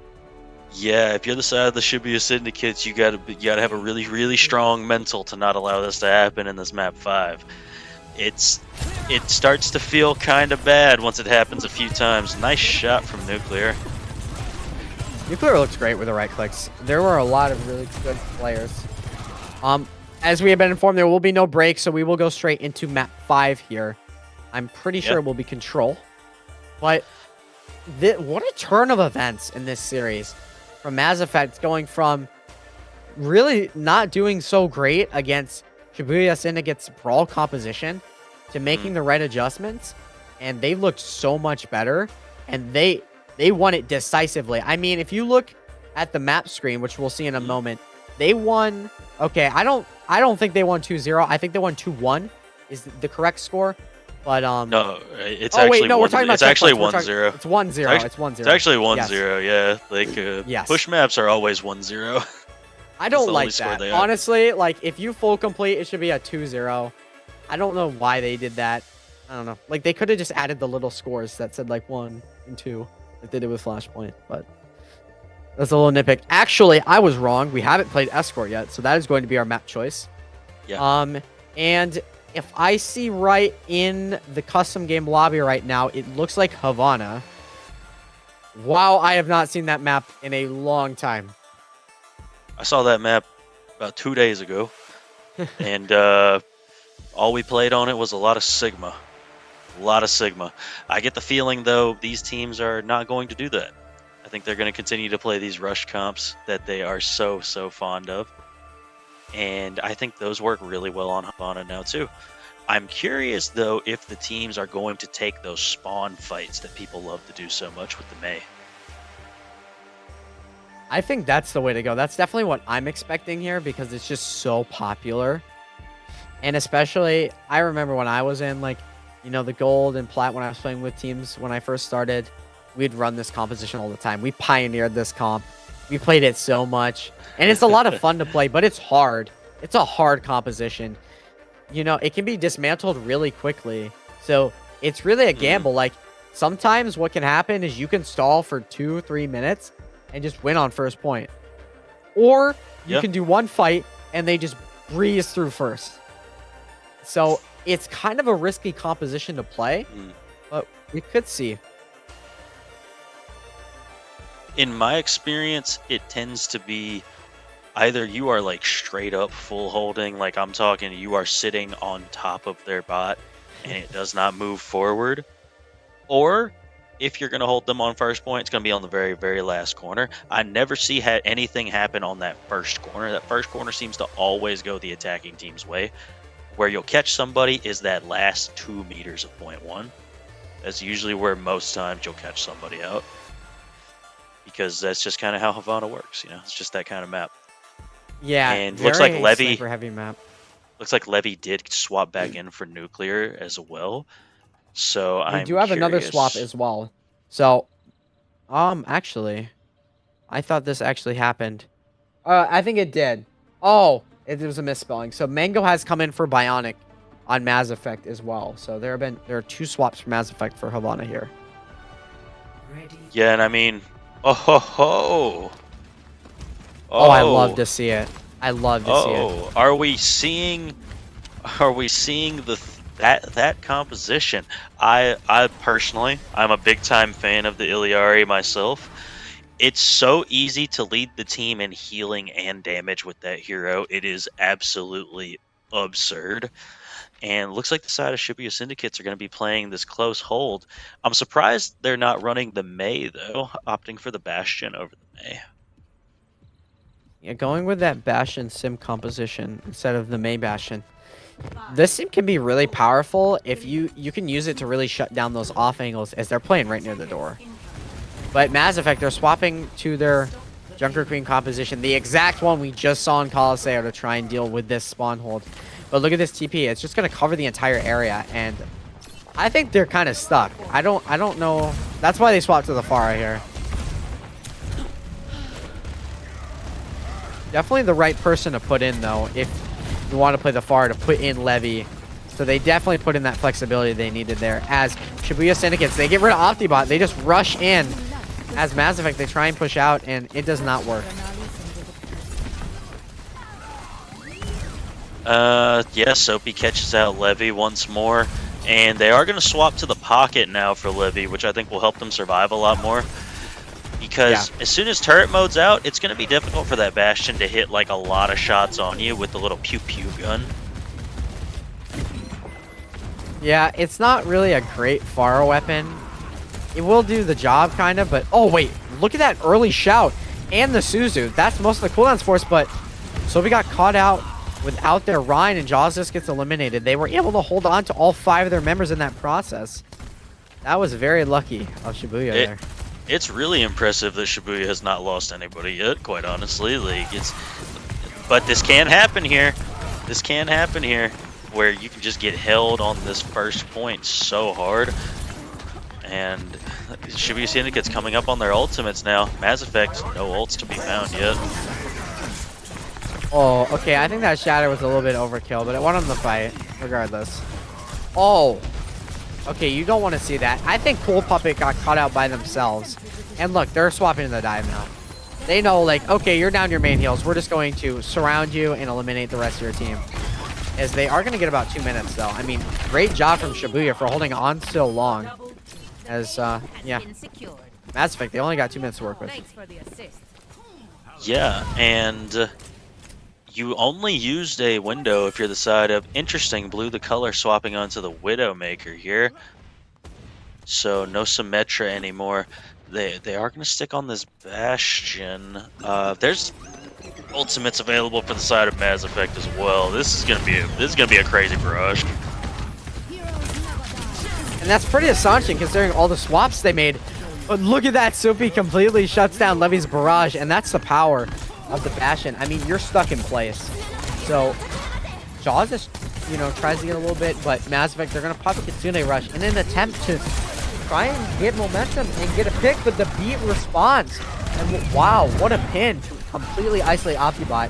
Yeah, if you're the side of the Shibuya Syndicates, you gotta have a really, really strong mental to not allow this to happen in this map 5. It starts to feel kind of bad once it happens a few times. Nice shot from Nuclear. Nuclear looks great with the right clicks. There were a lot of really good players. As we have been informed, there will be no break, so we will go straight into map 5 here. I'm pretty sure it will be Control. But what a turn of events in this series. From Mass Effect going from really not doing so great against Shibuya Syndicate's brawl composition to making the right adjustments, and they looked so much better, and they won it decisively. I mean, if you look at the map screen, which we'll see in a moment, they won. Okay, I don't think they won 2-0. I think they won 2-1 is the correct score. But no, it's actually we're talking about it's actually 1-0. 1-0. It's 1-0. It's 1-0. It's actually 1-0. Yes. Yeah, like yes. Push maps are always 1-0. I don't like that. Honestly, like if you full complete, it should be a 2-0. I don't know why they did that. I don't know. Like they could have just added the little scores that said like 1 and 2, like they did with Flashpoint. But that's a little nitpick. Actually, I was wrong. We haven't played Escort yet, so that is going to be our map choice. Yeah. And if I see right in the custom game lobby right now, it looks like Havana. Wow, I have not seen that map in a long time. I saw that map about 2 days ago, and all we played on it was a lot of Sigma. A lot of Sigma. I get the feeling, though, these teams are not going to do that. I think they're going to continue to play these rush comps that they are so fond of. And I think those work really well on Havana now, too. I'm curious, though, if the teams are going to take those spawn fights that people love to do so much with the Mei. I think that's the way to go. That's definitely what I'm expecting here because it's just so popular. And especially, I remember when I was in, like, you know, the gold and plat when I was playing with teams when I first started, we'd run this composition all the time. We pioneered this comp. We played it so much. And it's a lot of fun to play, but it's hard. It's a hard composition. You know, it can be dismantled really quickly. So it's really a gamble. Like, sometimes what can happen is you can stall for 2-3 minutes and just win on first point. Or you can do one fight and they just breeze through first. So it's kind of a risky composition to play, but we could see. In my experience, it tends to be either you are like straight up full holding, like I'm talking, you are sitting on top of their bot and it does not move forward, or if you're going to hold them on first point, it's going to be on the very last corner. I never see anything happen on that first corner. That first corner seems to always go the attacking team's way. Where you'll catch somebody is that last 2 meters of point one. That's usually where most times you'll catch somebody out. Because that's just kind of how Havana works, you know? It's just that kind of map. Yeah, and looks like Levy heavy map. Looks like Levy did swap back in for nuclear as well. So we do have another swap as well. So, actually, I thought this actually happened. I think it did. Oh, it was a misspelling. So Mango has come in for Bionic on Mass Effect as well. So there are 2 swaps for Mass Effect for Havana here. Yeah, and I mean, oh, I love to see it. I love to see it. Are we seeing that composition? I personally, I'm a big time fan of the Iliari myself. It's so easy to lead the team in healing and damage with that hero. It is absolutely absurd. And looks like the side of Shibuya Syndicates are going to be playing this close hold. I'm surprised they're not running the Mei, though, opting for the Bastion over the Mei. Yeah, going with that Bastion sim composition instead of the Mei Bastion. This sim can be really powerful if you can use it to really shut down those off angles as they're playing right near the door. But Mass Effect, they're swapping to their Junker Queen composition, the exact one we just saw in Coliseum to try and deal with this spawn hold. But look at this TP. It's just going to cover the entire area, and I think they're kind of stuck. I don't know. That's why they swapped to the Pharah here. Definitely the right person to put in, though, if you want to play the Pharah, to put in Levy. So they definitely put in that flexibility they needed there. As Shibuya Syndicates, they get rid of Optibot. They just rush in. As Mass Effect, they try and push out, and it does not work. Yes, Soapy catches out Levy once more. And they are going to swap to the pocket now for Levy, which I think will help them survive a lot more. Because as soon as turret mode's out, it's going to be difficult for that Bastion to hit like a lot of shots on you with the little pew-pew gun. Yeah, it's not really a great Pharah weapon. It will do the job, kind of, but... Oh, wait. Look at that early shout. And the Suzu. That's most of the cooldowns for us, but... So we got caught out without their Rhine, and Jaws just gets eliminated. They were able to hold on to all 5 of their members in that process. That was very lucky of Shibuya there. It's really impressive that Shibuya has not lost anybody yet, quite honestly. Like, but this can happen here. This can happen here, where you can just get held on this first point so hard. And Shibuya Syndicate's coming up on their ultimates now. Mass Effect, no ults to be found yet. Oh, okay. I think that Shatter was a little bit overkill, but it won him the fight, regardless. Oh. Okay, you don't want to see that. I think Cool Puppet got caught out by themselves. And look, they're swapping to the dive now. They know, like, okay, you're down your main heals. We're just going to surround you and eliminate the rest of your team. As they are going to get about 2 minutes, though. I mean, great job from Shibuya for holding on so long. As, yeah. Mass Effect, they only got 2 minutes to work with. Yeah, and you only used a window if you're the side of... Interesting, blue the color swapping onto the Widowmaker here. so no Symmetra anymore. They are going to stick on this Bastion. There's ultimates available for the side of Mass Effect as well. This is gonna be a crazy barrage. And that's pretty astonishing considering all the swaps they made. But look at that, Soupy completely shuts down Levy's barrage, and that's the power of the Bastion. I mean, you're stuck in place. So Jaws just, tries to get a little bit, but Mass Effect, they're gonna pop a Kitsune Rush in an attempt to try and get momentum and get a pick, but the beat responds. And wow, what a pin to completely isolate Optibot.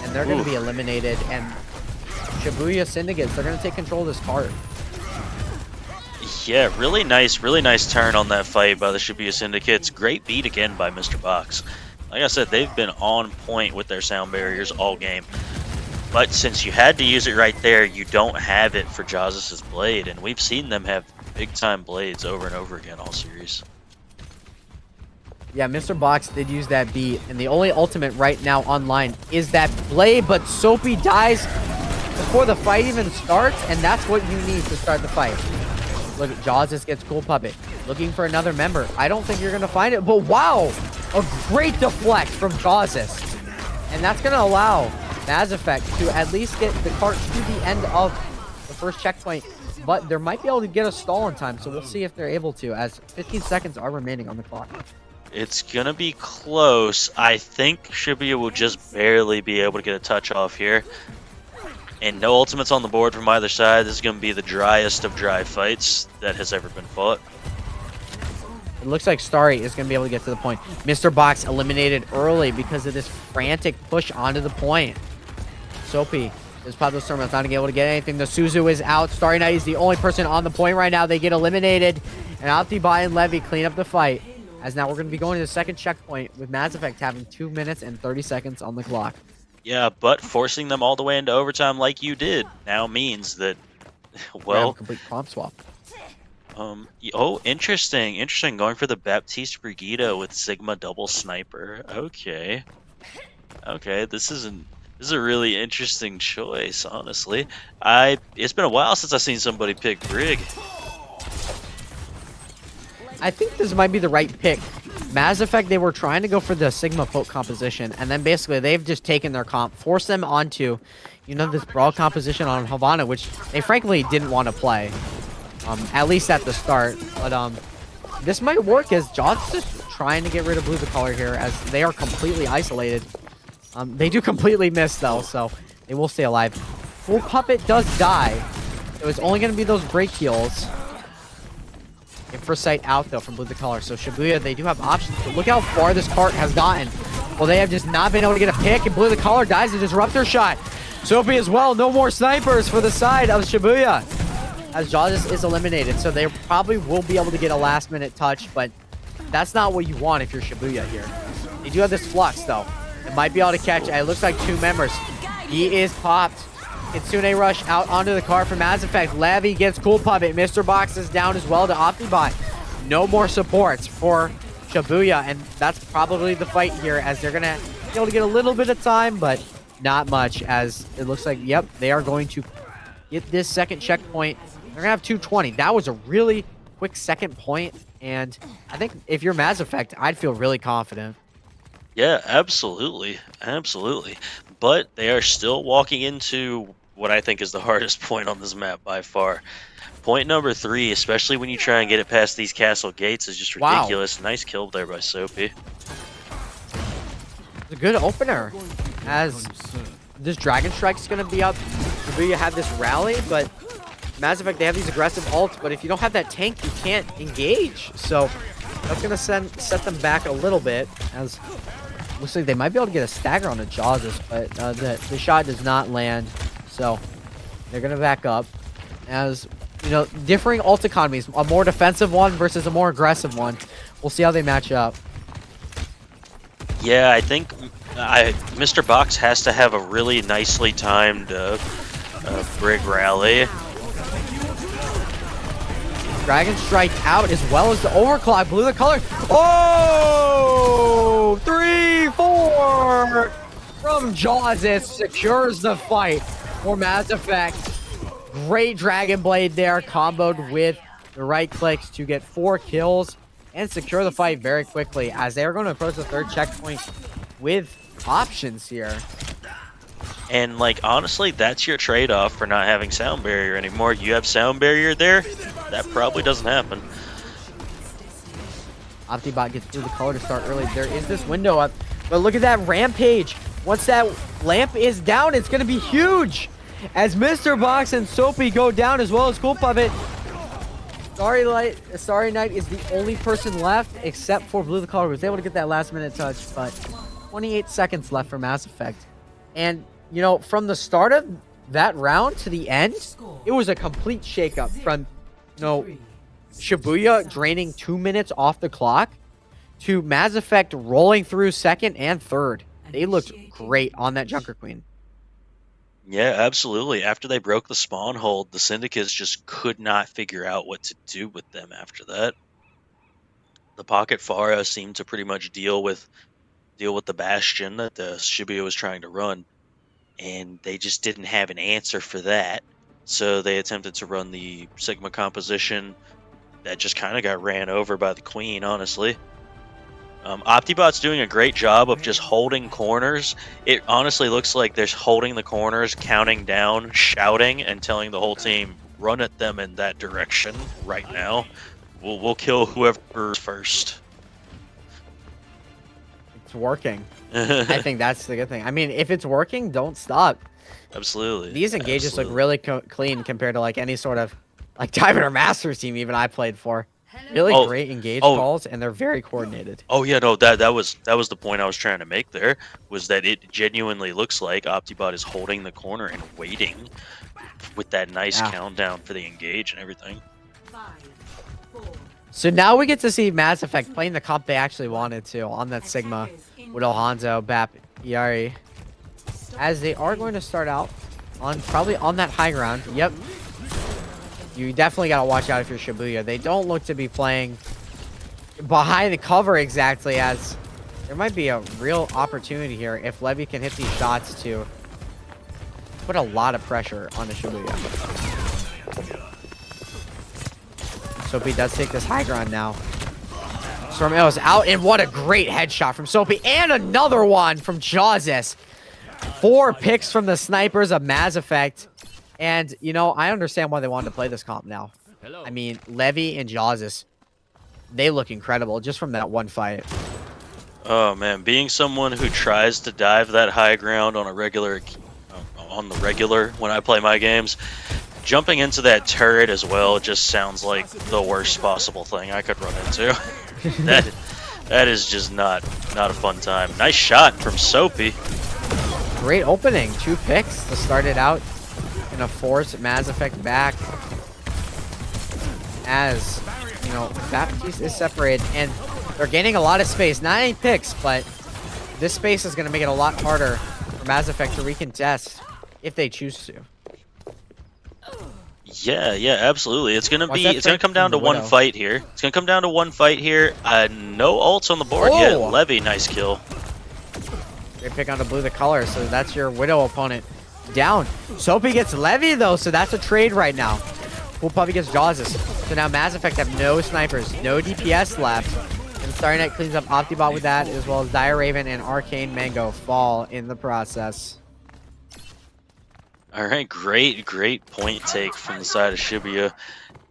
And they're going to be eliminated. And Shibuya Syndicates, they're going to take control of this card. Yeah, really nice turn on that fight by the Shibuya Syndicates. Great beat again by Mr. Box. Like I said, they've been on point with their sound barriers all game. But since you had to use it right there, you don't have it for Jazz's blade. And we've seen them have big-time blades over and over again all series. Yeah, Mr. Box did use that beat, and the only ultimate right now online is that blade, but Soapy dies before the fight even starts, and that's what you need to start the fight. Look, Jaws just gets Cool Puppet, looking for another member. I don't think you're going to find it, but wow, a great deflect from Jawsis. And that's going to allow Mazz Effect to at least get the cart to the end of the first checkpoint, but they might be able to get a stall in time, so we'll see if they're able to, as 15 seconds are remaining on the clock. It's gonna be close. I think Shibuya will just barely be able to get a touch off here. And no ultimates on the board from either side. This is gonna be the driest of dry fights that has ever been fought. It looks like Starry is going to be able to get to the point. Mr. Box eliminated early because of this frantic push onto the point. Soapy is Pablo Storm not going to be able to get anything. The Suzu is out. Starry Night is the only person on the point right now. They get eliminated. And Optibai and Levy clean up the fight. As now we're going to be going to the second checkpoint with Mazz Effect having 2 minutes and 30 seconds on the clock. Yeah, but forcing them all the way into overtime like you did now means that, well... complete prompt swap. Oh, interesting. Going for the Baptiste Brigida with Sigma double sniper. Okay. This is a really interesting choice, honestly. It's been a while since I've seen somebody pick Brig. I think this might be the right pick. Mazz Effect, they were trying to go for the Sigma folk composition, and then basically they've just taken their comp, forced them onto, this brawl composition on Havana, which they frankly didn't want to play. At least at the start. But this might work as John's just trying to get rid of Blue the Color here, as they are completely isolated. They do completely miss though, so they will stay alive. Full Puppet does die. So it's only going to be those break heals. And first sight out though from Blue the Color. So Shibuya, they do have options. But look how far this cart has gotten. Well, they have just not been able to get a pick, and Blue the Color dies to Disruptor shot. Soapy as well. No more snipers for the side of Shibuya, as Jaws is eliminated. So they probably will be able to get a last minute touch, but that's not what you want if you're Shibuya here. They do have this Flux though. It might be able to catch. It looks like 2 members. He is popped. Kitsune Rush out onto the car for Mazz Effect. Levy gets Cool Puppet. Mr. Box is down as well to Optibot. No more supports for Shibuya, and that's probably the fight here, as they're going to be able to get a little bit of time, but not much, as it looks like, yep, they are going to get this second checkpoint. They're going to have 220. That was a really quick second point, and I think if you're Mazz Effect, I'd feel really confident. Yeah, absolutely. But they are still walking into what I think is the hardest point on this map by far. Point number 3, especially when you try and get it past these castle gates, is just ridiculous. Wow. Nice kill there by Soapy. It's a good opener, as this Dragon Strike's going to be up. Shibuya have this rally, but Mazz Effect, they have these aggressive ults, but if you don't have that tank, you can't engage. So that's going to set them back a little bit, as looks like they might be able to get a stagger on the Jawses, but the shot does not land. So they're going to back up, as, differing ult economies, a more defensive one versus a more aggressive one. We'll see how they match up. Yeah, I think Mr. Box has to have a really nicely timed Brig rally. Dragon Strike out, as well as the overclock. Blue the Color. Oh! 3-4 from Jawsis secures the fight for Mazz Effect. Great Dragon Blade there, comboed with the right clicks to get 4 kills and secure the fight very quickly as they are going to approach the 3rd checkpoint with options here. And like honestly, that's your trade-off for not having sound barrier anymore. You have sound barrier there, that probably doesn't happen. OptiBot gets through the color to start early. There is this window up, but look at that rampage. Once that lamp is down, it's going to be huge. As Mr. Box and Soapy go down as well as Cool Puppet. Starry Night is the only person left except for Blue the Color, who was able to get that last minute touch, but 28 seconds left for Mass Effect. And, you know, from the start of that round to the end, it was a complete shakeup from, you know, Shibuya draining 2 minutes off the clock to Mass Effect rolling through 2nd and 3rd. They looked great on that Junker Queen. Yeah, absolutely. After they broke the spawn hold, the Syndicates just could not figure out what to do with them after that. The Pocket Pharah seemed to pretty much deal with the Bastion that the Shibuya was trying to run, and they just didn't have an answer for that. So they attempted to run the Sigma composition that just kind of got ran over by the Queen, honestly. OptiBot's doing a great job of just holding corners. It honestly looks like they're holding the corners, counting down, shouting, and telling the whole team, run at them in that direction right now. We'll kill whoever's first. It's working. I think that's the good thing. I mean, if it's working, don't stop. Absolutely. These engages look really clean compared to like any sort of like Diamond or Masters team even I played for. Really great engage calls, and they're very coordinated. Oh yeah, no, that was the point I was trying to make there, was that it genuinely looks like OptiBot is holding the corner and waiting with that nice countdown for the engage and everything. So now we get to see Mass Effect playing the comp they actually wanted to on that Sigma with Alhanzo, Bap, Iari, as they are going to start out on probably on that high ground. Yep. You definitely got to watch out if you're Shibuya. They don't look to be playing behind the cover exactly, as there might be a real opportunity here if Levy can hit these shots to put a lot of pressure on the Shibuya. Soapy does take this high ground now. Storm Arrow's out, and what a great headshot from Soapy, and another one from Jawzis. 4 picks from the snipers of Mass Effect. And, you know, I understand why they wanted to play this comp now. I mean, Levy and Jawzis, they look incredible just from that one fight. Oh, man. Being someone who tries to dive that high ground on a regular, when I play my games, jumping into that turret as well just sounds like the worst possible thing I could run into. that is just not a fun time. Nice shot from Soapy. Great opening. 2 picks to start it out. Gonna force Mass Effect back, as you know, Baptiste is separated and they're gaining a lot of space. Not any picks, but this space is gonna make it a lot harder for Mass Effect to recontest if they choose to. Yeah, absolutely. It's gonna come down to one fight here. It's gonna come down to one fight here. No ults on the board yet. Levy, nice kill. Great pick on the Blue the Color, so that's your Widow opponent down. Soapy gets Levy though, so that's a trade right now. Cool Puppy gets Jawzis. So now Mass Effect have no snipers, no DPS left. And Starry Night cleans up OptiBot with that, as well as Dire Raven and Arcane Mango fall in the process. All right, great point take from the side of Shibuya,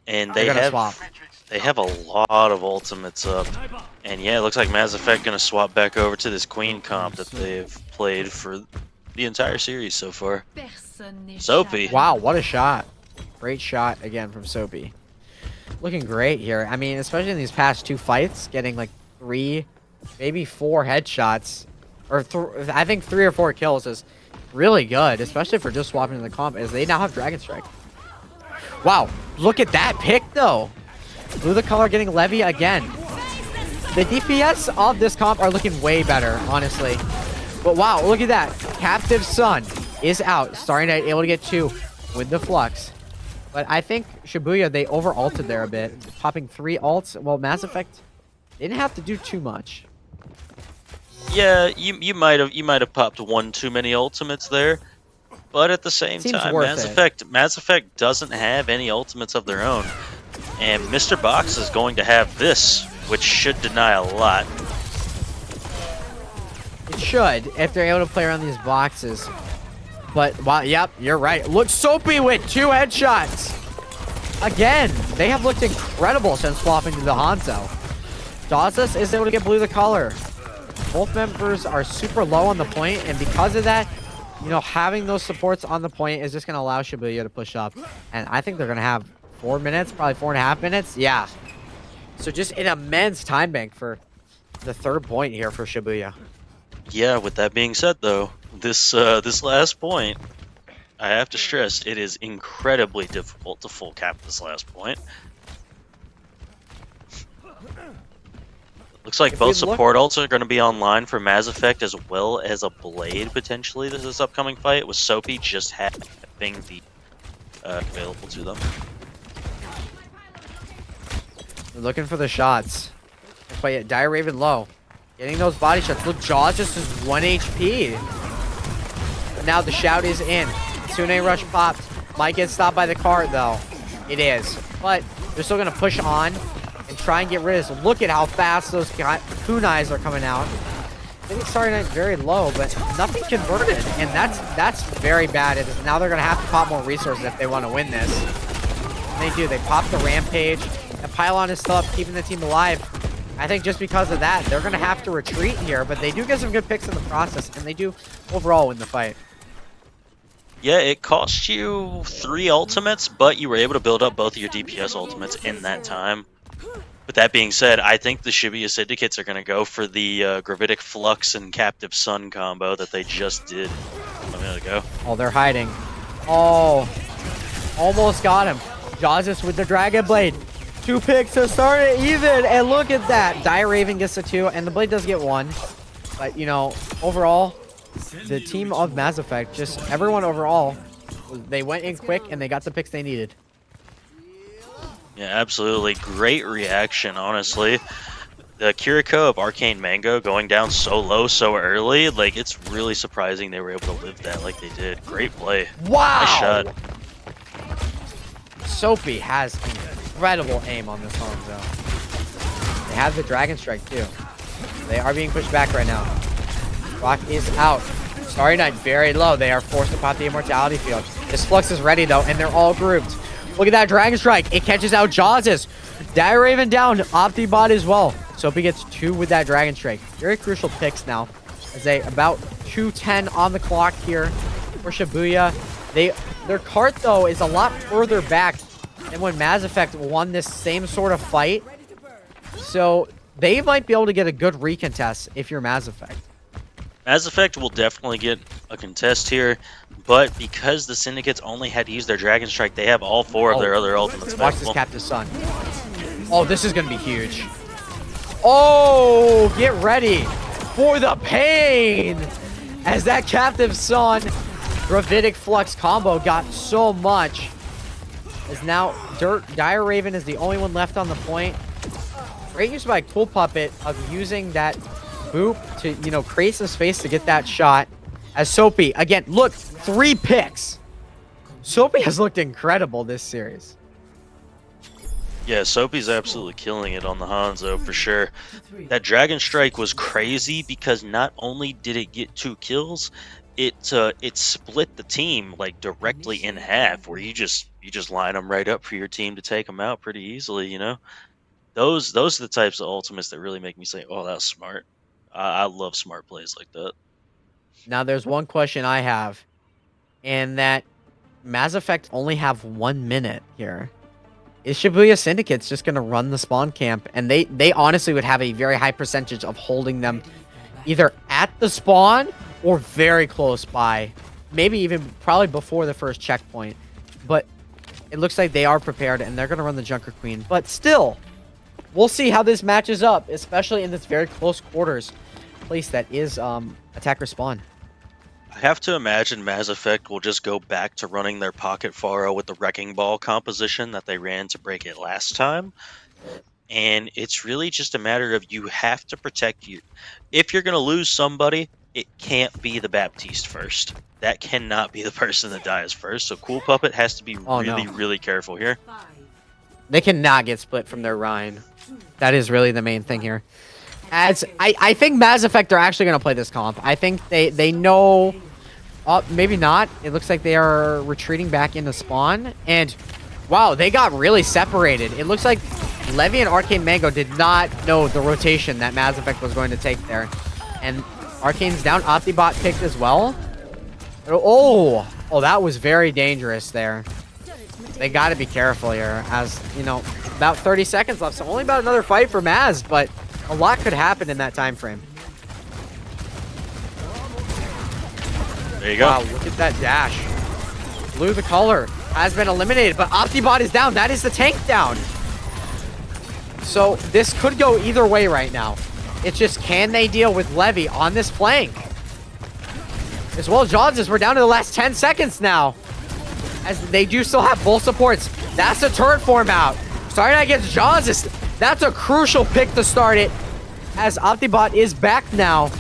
and they have a lot of ultimates up. And yeah, it looks like Mass Effect gonna swap back over to this Queen comp that they've played for the entire series so far. Soapy. Wow, what a shot. Great shot again from Soapy. Looking great here. I mean, especially in these past 2 fights, getting like 3, maybe 4 headshots, or I think 3 or 4 kills is really good, especially for just swapping the comp, as they now have Dragon Strike. Wow, look at that pick though. Blue the Color getting Levy again. The DPS of this comp are looking way better, honestly. But wow, look at that. Captive Sun is out. Starry Night able to get 2 with the Flux. But I think Shibuya, they over-ulted there a bit. Popping 3 ults. Well, Mass Effect didn't have to do too much. Yeah, you might have popped 1 too many ultimates there. But at the same time, Mass Effect doesn't have any ultimates of their own. And Mr. Box is going to have this, which should deny a lot. It should, if they're able to play around these boxes. But, wow, yep, you're right. Look, Soapy with 2 headshots. Again, they have looked incredible since swapping to the Hanzo. Dawsus is able to get blue the color. Both members are super low on the point, and because of that, you know, having those supports on the point is just going to allow Shibuya to push up. And I think they're going to have 4 minutes, probably 4.5 minutes. Yeah. So just an immense time bank for the 3rd point here for Shibuya. Yeah, with that being said, though, this last point, I have to stress, it is incredibly difficult to full cap this last point. Looks like both support ults are going to be online for Mazz Effect as well as a Blade potentially this upcoming fight, with Soapy just having the available to them. They're looking for the shots. But yeah, Dire Raven low. Getting those body shots. Look, Jaws just is 1 HP. But now the shout is in. Tsune Rush popped. Might get stopped by the card though. It is. But they're still going to push on and try and get rid of this. Look at how fast those kunais are coming out. I think it's starting at very low, but nothing converted. And that's very bad. Now they're going to have to pop more resources if they want to win this. And they do. They pop the Rampage. The Pylon is still up, keeping the team alive. I think just because of that, they're going to have to retreat here, but they do get some good picks in the process, and they do overall win the fight. Yeah, it cost you 3 ultimates, but you were able to build up both of your DPS ultimates in that time. With that being said, I think the Shibuya Syndicates are going to go for the Gravitic Flux and Captive Sun combo that they just did a minute ago. Oh, they're hiding. Oh, almost got him. Jazus with the Dragon Blade. 2 picks to start it even, and look at that. Dire Raven gets the 2, and the Blade does get 1. But, you know, overall, the team of Mazz Effect, just everyone overall, they went in quick, and they got the picks they needed. Yeah, absolutely. Great reaction, honestly. The Kiriko of Arcane Mango going down so low so early, like, it's really surprising they were able to live that like they did. Great play. Wow! Nice shot. Soapy has incredible aim on this Hanzo. They have the Dragon Strike too. They are being pushed back right now. Rock is out. Starry Night very low. They are forced to pop the Immortality Field. This Flux is ready though, and they're all grouped. Look at that Dragon Strike. It catches out Jaws. Dire Raven down. Optibot as well. Soapy gets 2 with that Dragon Strike. Very crucial picks now. As they about 2:10 on the clock here for Shibuya. Their cart though is a lot further back than when Mazz Effect won this same sort of fight. So they might be able to get a good recontest if you're Mazz Effect. Mazz Effect will definitely get a contest here, but because the Syndicates only had to use their Dragon Strike, they have all 4 of their other ultimates Watch available. this Captive Sun. Oh, this is going to be huge. Oh, get ready for the pain. As that Captive Sun, Gravitic Flux combo got so much. As now Dire Raven is the only one left on the point. Great use by Cool Puppet of using that boop to, you know, create some space to get that shot. As Soapy, again, look, 3 picks. Soapy has looked incredible this series. Yeah, Soapy's absolutely killing it on the Hanzo for sure. That Dragon Strike was crazy because not only did it get 2 kills, it split the team like directly in half, where you just line them right up for your team to take them out pretty easily. You know, those are the types of ultimates that really make me say, "Oh, that's smart." I love smart plays like that. Now, there's one question I have, and that Mazz Effect only have 1 minute here. Is Shibuya Syndicates just going to run the spawn camp? And they honestly would have a very high percentage of holding them either at the spawn or very close by. Maybe even probably before the first checkpoint. But it looks like they are prepared, and they're going to run the Junker Queen. But still, we'll see how this matches up, especially in this very close quarters place that is attacker spawn. I have to imagine Mazz Effect will just go back to running their Pocket Faro with the Wrecking Ball composition that they ran to break it last time. And it's really just a matter of you have to protect you. If you're going to lose somebody, it can't be the Baptiste first. That cannot be the person that dies first. So Cool Puppet has to be really careful here. They cannot get split from their Rhine. That is really the main thing here. As I think Mass Effect are actually going to play this comp. I think they know... maybe not. It looks like they are retreating back into spawn. And, wow, they got really separated. It looks like Levy and Arcane Mango did not know the rotation that Mass Effect was going to take there. And Arcane's down. Optibot picked as well. Oh, that was very dangerous there. They got to be careful here, as, you know, about 30 seconds left. So only about another fight for Mazz, but a lot could happen in that time frame. There you go. Wow, look at that dash. Blue the color has been eliminated, but Optibot is down. That is the tank down. So this could go either way right now. It's just, can they deal with Levy on this flank? As well as Johns, we're down to the last 10 seconds now. As they do still have full supports. That's the turret form out. Starting against Johns, that's a crucial pick to start it. As Optibot is back now.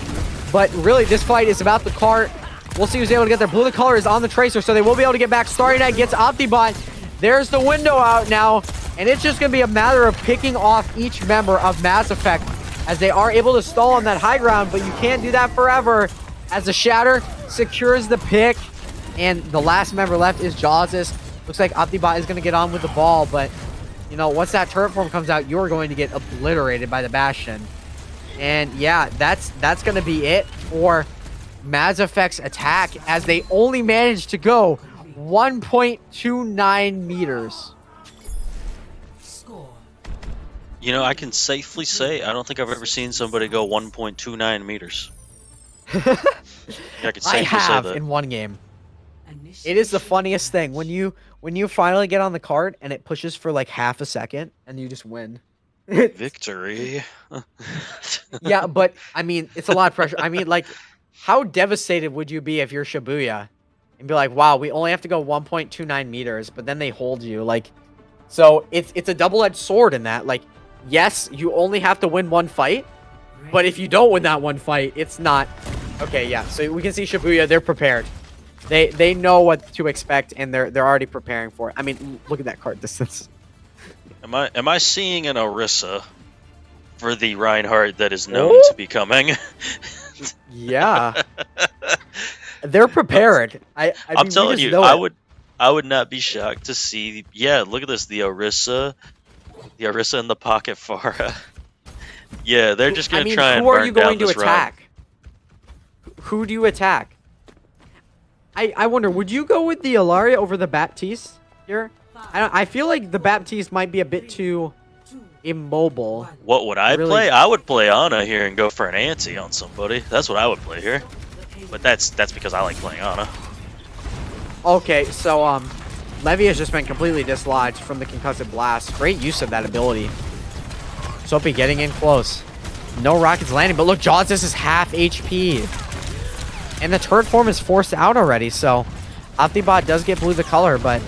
But really, this fight is about the cart. We'll see who's able to get there. Blue the color is on the tracer, so they will be able to get back. Starry Night gets Optibot. There's the window out now. And it's just going to be a matter of picking off each member of Mass Effect, as they are able to stall on that high ground, but you can't do that forever. As the Shatter secures the pick, and the last member left is Jawsis. Looks like Optibot is going to get on with the ball, but, you know, once that turret form comes out, you're going to get obliterated by the Bastion. And yeah, that's going to be it for Mass Effect's attack, as they only managed to go 1.29 meters. You know, I can safely say I don't think I've ever seen somebody go 1.29 meters. I can safely have say that. in one game. It is the funniest thing when you finally get on the cart and it pushes for like half a second and you just win. Victory. Yeah, but I mean, it's a lot of pressure. I mean, like, how devastated would you be if you're Shibuya and be like, wow, we only have to go 1.29 meters, but then they hold you, like, so it's a double-edged sword in that. Like, yes, you only have to win one fight, but if you don't win that one fight, it's not okay. Yeah, so we can see Shibuya, they're prepared. They know what to expect, and they're already preparing for it. I mean, look at that card distance. Am I seeing an Orisa for the Reinhardt that is known to be coming? Yeah, they're prepared. I'm telling you, I would not be shocked to see. Yeah, look at this, the Orisa in the pocket Farah. Yeah, they're just gonna try and burn down this ride. Who do you attack? I wonder, would you go with the Ilaria over the Baptiste here? I feel like the Baptiste might be a bit too immobile. What would I play? I would play Ana here and go for an anti on somebody. That's what I would play here. But that's because I like playing Ana. Okay, so Levy has just been completely dislodged from the concussive blast. Great use of that ability. Soapy getting in close. No rockets landing, but look, Jaws, this is half HP. And the turret form is forced out already, so Optibot does get blue the color, but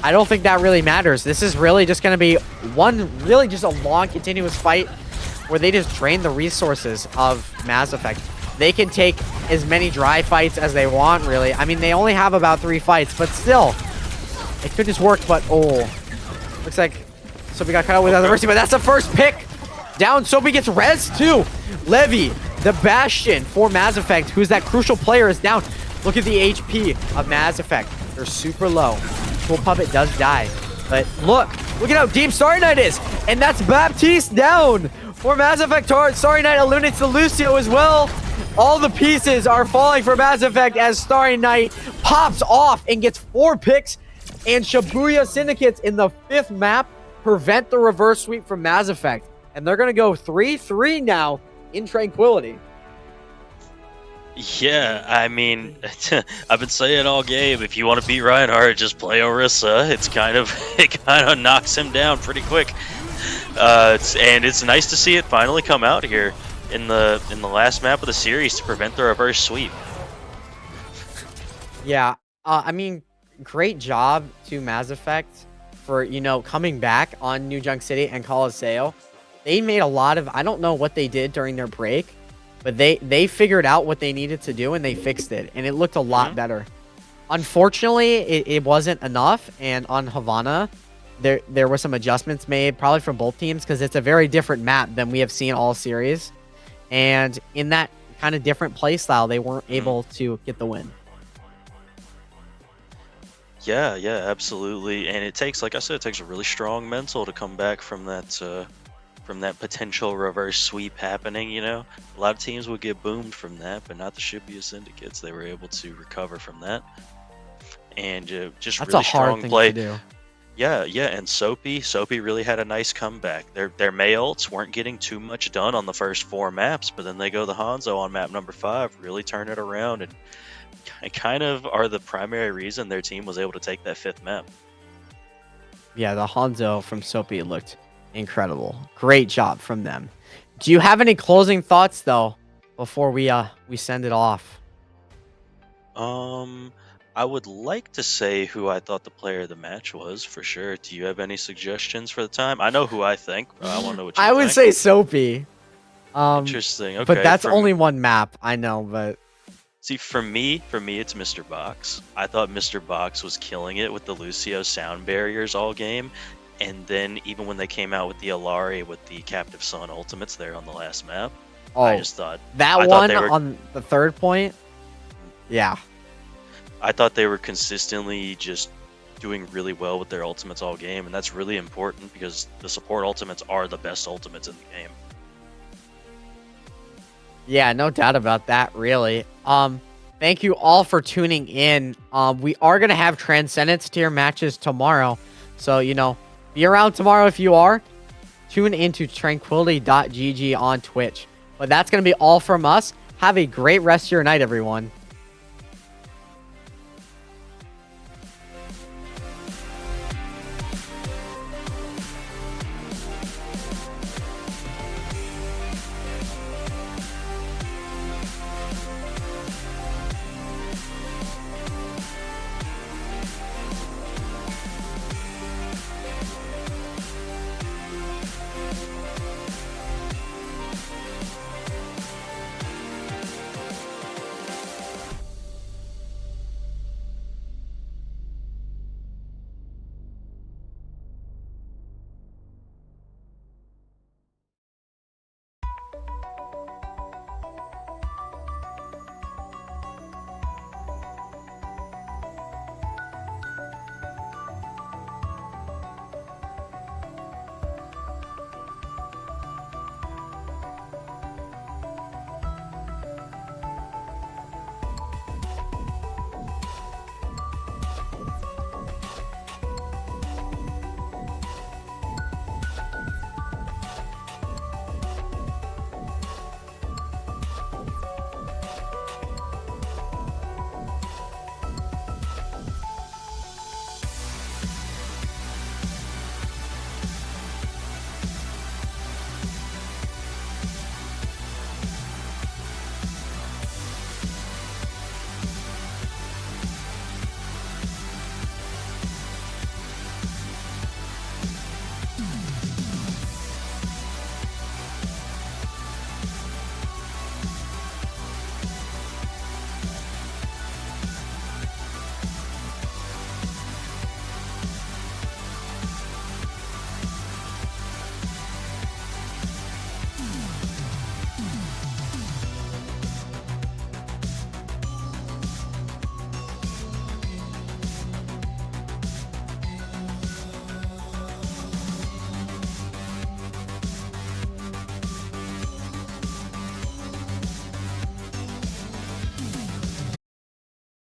I don't think that really matters. This is really just going to be just a long, continuous fight where they just drain the resources of Mass Effect. They can take as many dry fights as they want, really. I mean, they only have about 3 fights, but still, it could just work, but looks like Soapy got cut out without the mercy, but that's the first pick. Down, Soapy gets res too. Levy, the Bastion for Mass Effect, who's that crucial player, is down. Look at the HP of Mass Effect. They're super low. Cool Puppet does die. But look at how deep Starry Night is. And that's Baptiste down for Mass Effect. Starry Night eliminates the Lucio as well. All the pieces are falling for Mass Effect as Starry Night pops off and gets 4 picks. And Shibuya Syndicates in the 5th map prevent the reverse sweep from Mass Effect. And they're going to go 3-3 now in Tranquility. Yeah, I mean, I've been saying all game, if you want to beat Reinhardt, just play Orisa. It kind of knocks him down pretty quick. And it's nice to see it finally come out here in the last map of the series to prevent the reverse sweep. Yeah, I mean, great job to Mass Effect for, coming back on New Junk City and Colosseo. They made a lot of, I don't know what they did during their break, but they figured out what they needed to do and they fixed it, and it looked a lot better. Unfortunately, it wasn't enough, and on Havana, there were some adjustments made probably from both teams because it's a very different map than we have seen all series. And in that kind of different play style, they weren't able to get the win. Yeah, absolutely. And it takes, like I said, it takes a really strong mental to come back from that potential reverse sweep happening. A lot of teams would get boomed from that, but not the Shibuya Syndicates. They were able to recover from that, and just That's really a hard strong thing play. to do. Yeah, and Soapy really had a nice comeback. Their May ults weren't getting too much done on the first 4 maps, but then they go the Hanzo on map number 5, really turn it around, and kind of are the primary reason their team was able to take that 5th map. Yeah, the Hanzo from Soapy looked incredible. Great job from them. Do you have any closing thoughts though before we send it off? I would like to say who I thought the player of the match was for sure. Do you have any suggestions for the time? I know who I think. I want to know what you I would think. say Soapy. Interesting. Okay, But that's only one map. I know, but see, for me, it's Mr. Box. I thought Mr. Box was killing it with the Lucio sound barriers all game. And then even when they came out with the Alari with the Captive Sun ultimates there on the last map, I just thought that one on the 3rd point. Yeah. I thought they were consistently just doing really well with their ultimates all game, and that's really important because the support ultimates are the best ultimates in the game. Yeah, no doubt about that, really. Thank you all for tuning in. We are going to have Transcendence tier matches tomorrow. So, be around tomorrow if you are. Tune into tranquility.gg on Twitch. But that's going to be all from us. Have a great rest of your night, everyone.